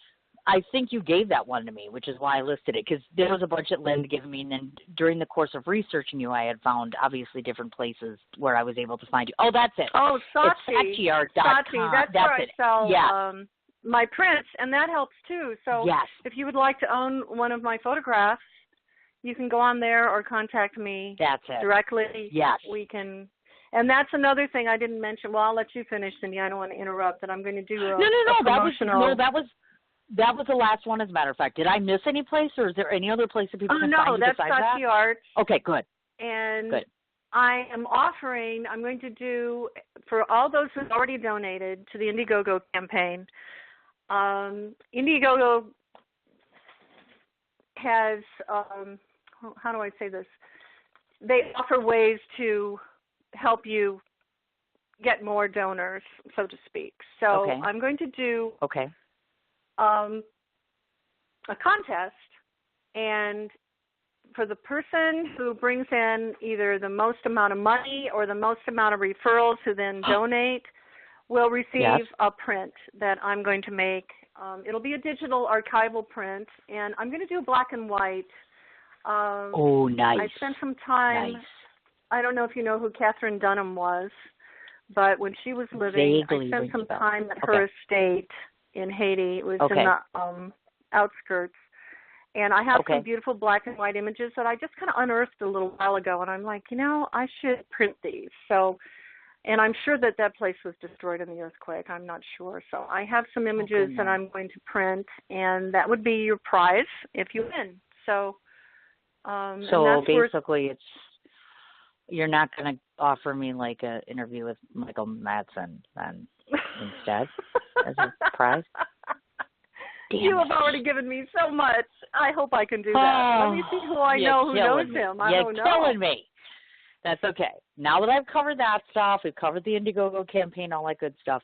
I think you gave that one to me, which is why I listed it, because there was a bunch that Lynne gave me, and then during the course of researching you, I had found, obviously, different places where I was able to find you. Oh, that's it. Oh, Saatchi. It's SaatchiArt.com. That's where I sell my prints, and that helps, too. So if you would like to own one of my photographs, you can go on there or contact me directly. Yes. We can... And that's another thing I didn't mention. Well, I'll let you finish, Cindy. I don't want to interrupt. That I'm going to do a promotional. That was the last one, as a matter of fact. Did I miss any place, or is there any other place that people can find you besides that? No, that's SaatchiArt. Okay, good. And I am offering. I'm going to do for all those who've already donated to the Indiegogo campaign. Indiegogo has. How do I say this? They offer ways to help you get more donors, so to speak. So I'm going to do a contest, and for the person who brings in either the most amount of money or the most amount of referrals who then donate will receive a print that I'm going to make. It'll be a digital archival print, and I'm going to do black and white. Nice. I spent some time. Nice. I don't know if you know who Catherine Dunham was, but when she was living, I spent some time at her estate in Haiti. It was in the outskirts. And I have some beautiful black and white images that I just kind of unearthed a little while ago. And I'm like, I should print these. So, and I'm sure that place was destroyed in the earthquake. I'm not sure. So I have some images that I'm going to print, and that would be your prize if you win. So, so basically You're not going to offer me like an interview with Michael Madsen then instead as a prize? You have already given me so much. I hope I can do that. Let me see who I know who knows him. I don't know. You're killing me. That's okay. Now that I've covered that stuff, we've covered the Indiegogo campaign, all that good stuff.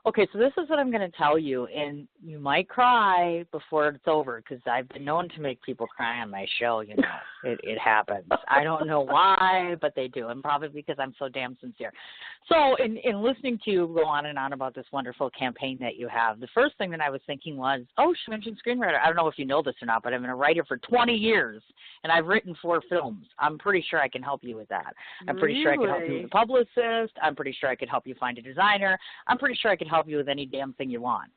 Okay, so this is what I'm going to tell you, and you might cry before it's over because I've been known to make people cry on my show. You know, it happens. I don't know why, but they do, and probably because I'm so damn sincere. So in listening to you go on and on about this wonderful campaign that you have, the first thing that I was thinking was, oh, she mentioned screenwriter. I don't know if you know this or not, but I've been a writer for 20 years, and I've written 4 films. I'm pretty sure I can help you with that. I'm pretty sure I can help you with a publicist. I'm pretty sure I can help you find a designer. I'm pretty sure I can help you with any damn thing you want.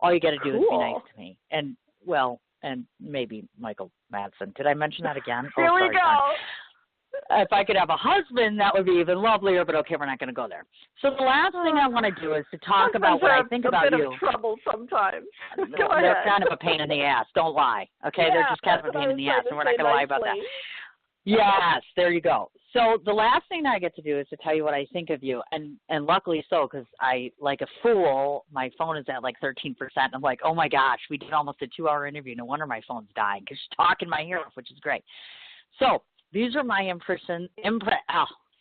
All you got to do is be nice to me. And, well, and maybe Michael Madsen. Did I mention that again? Here we go. If I could have a husband, that would be even lovelier, but okay, we're not going to go there. So the last thing I want to do is to talk about what I think about you. A bit of trouble sometimes. They're kind of a pain in the ass. Don't lie. Okay, yeah, they're just kind of a pain in the ass, and we're not going to lie about that. Yes, there you go. So the last thing I get to do is to tell you what I think of you, and luckily so, because I, like a fool, my phone is at like 13%. I'm like, oh my gosh, we did almost a 2-hour interview. No wonder my phone's dying because she's talking my ear off, which is great. So these are my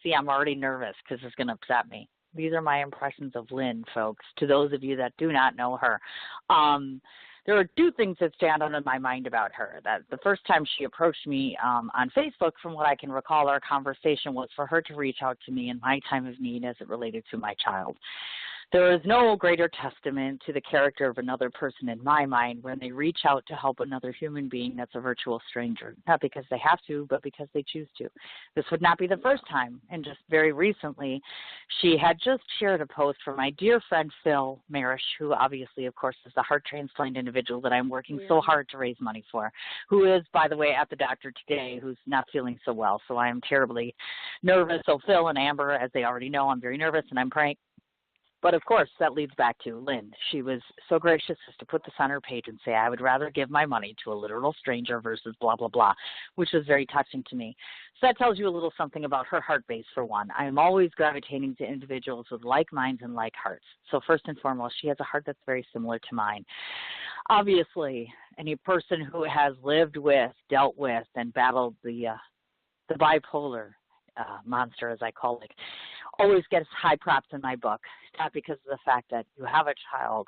see, I'm already nervous because it's going to upset me. These are my impressions of Lynne, folks, to those of you that do not know her. There are 2 things that stand out in my mind about her. That the first time she approached me on Facebook, from what I can recall, our conversation was for her to reach out to me in my time of need as it related to my child. There is no greater testament to the character of another person in my mind when they reach out to help another human being that's a virtual stranger, not because they have to, but because they choose to. This would not be the first time, and just very recently, she had just shared a post from my dear friend Phil Marish, who obviously, of course, is the heart transplant individual that I'm working so hard to raise money for, who is, by the way, at the doctor today, who's not feeling so well, so I am terribly nervous. So Phil and Amber, as they already know, I'm very nervous, and I'm praying. But, of course, that leads back to Lynne. She was so gracious as to put this on her page and say, I would rather give my money to a literal stranger versus blah, blah, blah, which was very touching to me. So that tells you a little something about her heart base, for one. I am always gravitating to individuals with like minds and like hearts. So first and foremost, she has a heart that's very similar to mine. Obviously, any person who has lived with, dealt with, and battled the bipolar monster, as I call it, always gets high props in my book, not because of the fact that you have a child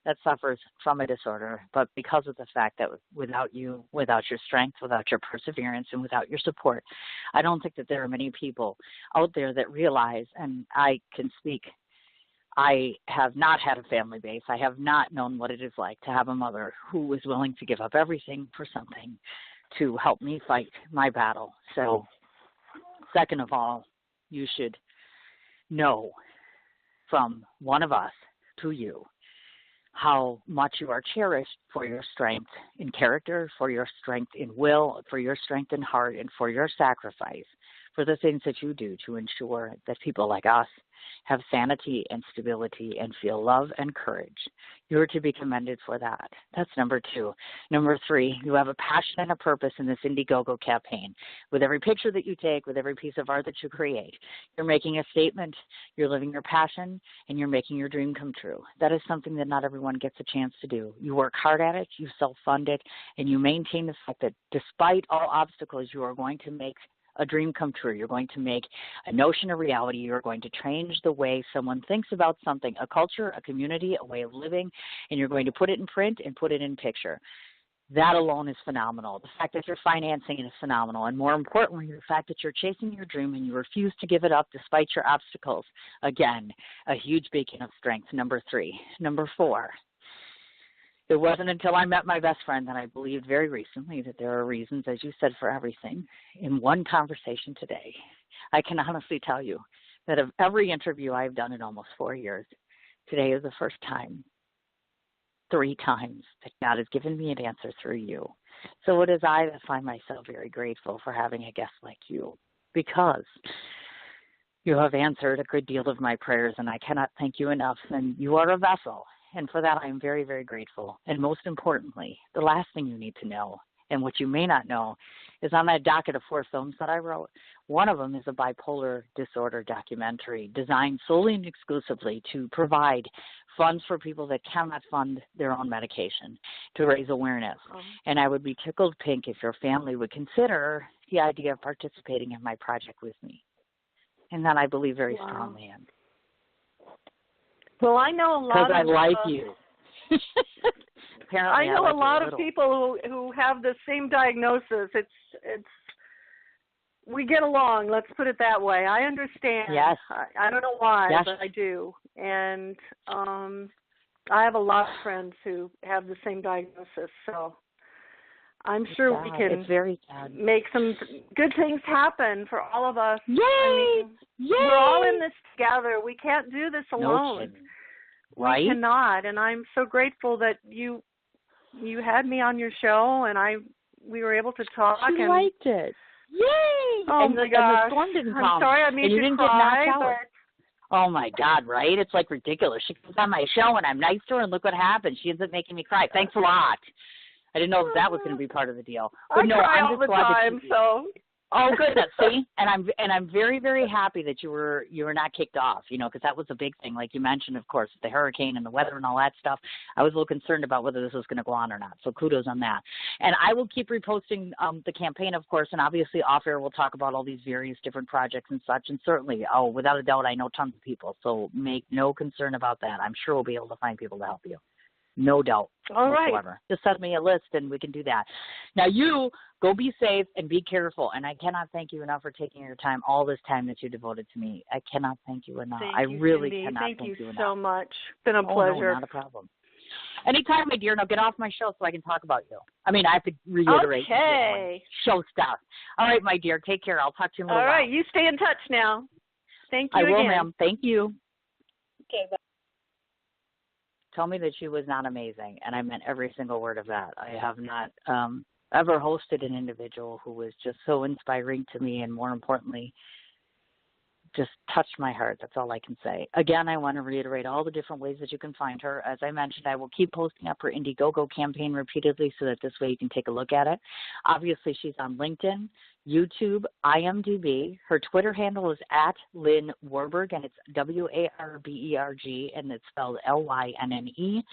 that suffers from a disorder, but because of the fact that without you, without your strength, without your perseverance, and without your support, I don't think that there are many people out there that realize, and I can speak, I have not had a family base. I have not known what it is like to have a mother who is willing to give up everything for something to help me fight my battle. So, second of all, you should know from one of us to you how much you are cherished for your strength in character, for your strength in will, for your strength in heart, and for your sacrifice for the things that you do to ensure that people like us have sanity and stability and feel love and courage. You're to be commended for that. That's number 2. Number 3, you have a passion and a purpose in this Indiegogo campaign. With every picture that you take, with every piece of art that you create, you're making a statement, you're living your passion, and you're making your dream come true. That is something that not everyone gets a chance to do. You work hard at it, you self-fund it, and you maintain the fact that despite all obstacles, you are going to make a dream come true. You're going to make a notion a reality. You're going to change the way someone thinks about something, a culture, a community, a way of living, and you're going to put it in print and put it in picture. That alone is phenomenal. The fact that you're financing it is phenomenal. And more importantly, the fact that you're chasing your dream and you refuse to give it up despite your obstacles. Again, a huge beacon of strength. Number 3. Number 4. It wasn't until I met my best friend that I believed very recently that there are reasons, as you said, for everything. In one conversation today, I can honestly tell you that of every interview I've done in almost 4 years, today is the first time, 3 times, that God has given me an answer through you. So it is I that find myself very grateful for having a guest like you, because you have answered a good deal of my prayers, and I cannot thank you enough. And you are a vessel. And for that, I am very, very grateful. And most importantly, the last thing you need to know And what you may not know is on that docket of 4 films that I wrote, one of them is a bipolar disorder documentary designed solely and exclusively to provide funds for people that cannot fund their own medication to raise awareness. And I would be tickled pink if your family would consider the idea of participating in my project with me. And that I believe very strongly in. Well, I know a lot of... Because I like you. Apparently, I know like a lot of people who have the same diagnosis. It's we get along, let's put it that way. I understand. Yes. I don't know why, yes. but I do. And I have a lot of friends who have the same diagnosis, so I'm sure we can make some good things happen for all of us. Yay! I mean, Yay! We're all in this together. We can't do this alone. No, right? We cannot, and I'm so grateful that you had me on your show, and we were able to talk. I liked it. Yay! Oh my gosh! And the storm didn't come. I'm sorry I made you didn't cry, get knocked out. Oh my God! Right? It's like ridiculous. She comes on my show and I'm nice to her, and look what happens. She ends up making me cry. Thanks a lot. I didn't know that was going to be part of the deal. But I cry all the time, so. Oh, goodness, see, and I'm very, very happy that you were not kicked off, because that was a big thing, like you mentioned, of course, the hurricane and the weather and all that stuff. I was a little concerned about whether this was going to go on or not, so kudos on that. And I will keep reposting the campaign, of course, and obviously off air we'll talk about all these various different projects and such, and certainly, without a doubt, I know tons of people, so make no concern about that. I'm sure we'll be able to find people to help you. No doubt whatsoever. Right. Just send me a list and we can do that. Now you go be safe and be careful. And I cannot thank you enough for taking your time, all this time that you devoted to me. I cannot thank you enough. Thank you, really Cindy. cannot thank you enough. Thank you so much. It's been a pleasure. No, not a problem. Anytime, my dear. Now get off my show so I can talk about you. I mean, I have to reiterate show stuff. All right, my dear. Take care. I'll talk to you in a little while. All right. You stay in touch now. Thank you I will, again. ma'am. Thank you. Okay, bye. Tell me that she was not amazing, and I meant every single word of that. I have not ever hosted an individual who was just so inspiring to me, and more importantly, just touched my heart. That's all I can say. Again, I want to reiterate all the different ways that you can find her. As I mentioned, I will keep posting up her Indiegogo campaign repeatedly so that this way you can take a look at it. Obviously, she's on LinkedIn, YouTube, IMDb. Her Twitter handle is @Lynne Warberg, and it's WARBERG, and it's spelled LYNNE.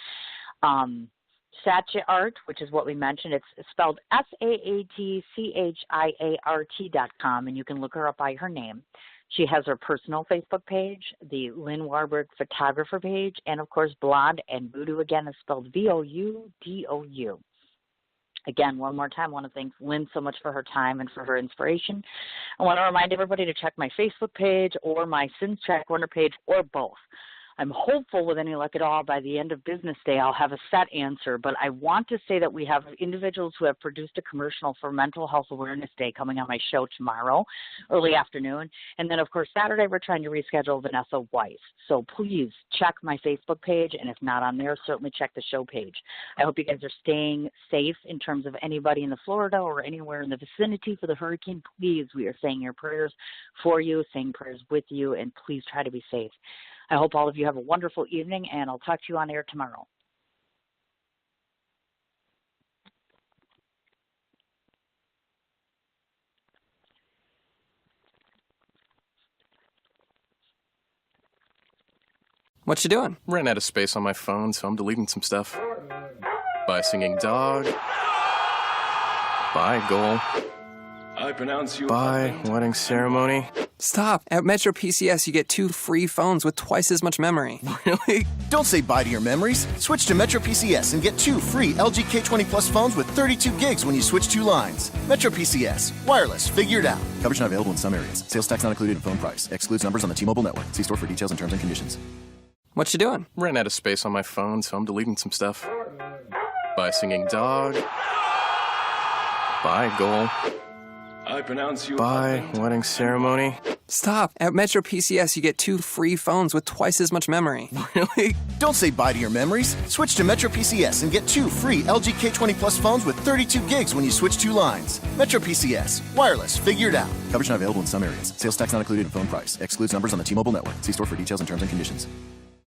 Satchiart, which is what we mentioned, it's spelled SAATCHIART.com, and you can look her up by her name. She has her personal Facebook page, the Lynne Warberg photographer page, and of course Blonde and Voodoo again is spelled VOUDOU. Again, one more time, I want to thank Lynne so much for her time and for her inspiration. I want to remind everybody to check my Facebook page or my Sins Track Runner page or both. I'm hopeful with any luck at all by the end of business day I'll have a set answer, but I want to say that we have individuals who have produced a commercial for Mental Health Awareness Day coming on my show tomorrow, early afternoon. And then, of course, Saturday we're trying to reschedule Vanessa Weiss. So please check my Facebook page, and if not on there, certainly check the show page. I hope you guys are staying safe in terms of anybody in the Florida or anywhere in the vicinity for the hurricane. Please, we are saying your prayers for you, saying prayers with you, and please try to be safe. I hope all of you have a wonderful evening, and I'll talk to you on air tomorrow. What you doing? Ran out of space on my phone, so I'm deleting some stuff. By singing dog. By goal. I pronounce you. By wedding ceremony. Stop. At Metro PCS, you get 2 free phones with twice as much memory. Really? Don't say bye to your memories. Switch to Metro PCS and get 2 free LG K20 Plus phones with 32 gigs when you switch 2 lines. Metro PCS. Wireless. Figure it out. Coverage not available in some areas. Sales tax not included in phone price. Excludes numbers on the T-Mobile network. See store for details and terms and conditions. What you doing? Ran out of space on my phone, so I'm deleting some stuff. By singing dog. By goal. I pronounce you. By wedding ceremony. Stop. At Metro PCS, you get 2 free phones with twice as much memory. Really? Don't say bye to your memories. Switch to Metro PCS and get 2 free LG K20 Plus phones with 32 gigs when you switch 2 lines. Metro PCS. Wireless. Figure it out. Coverage not available in some areas. Sales tax not included in phone price. Excludes numbers on the T-Mobile network. See store for details and terms and conditions.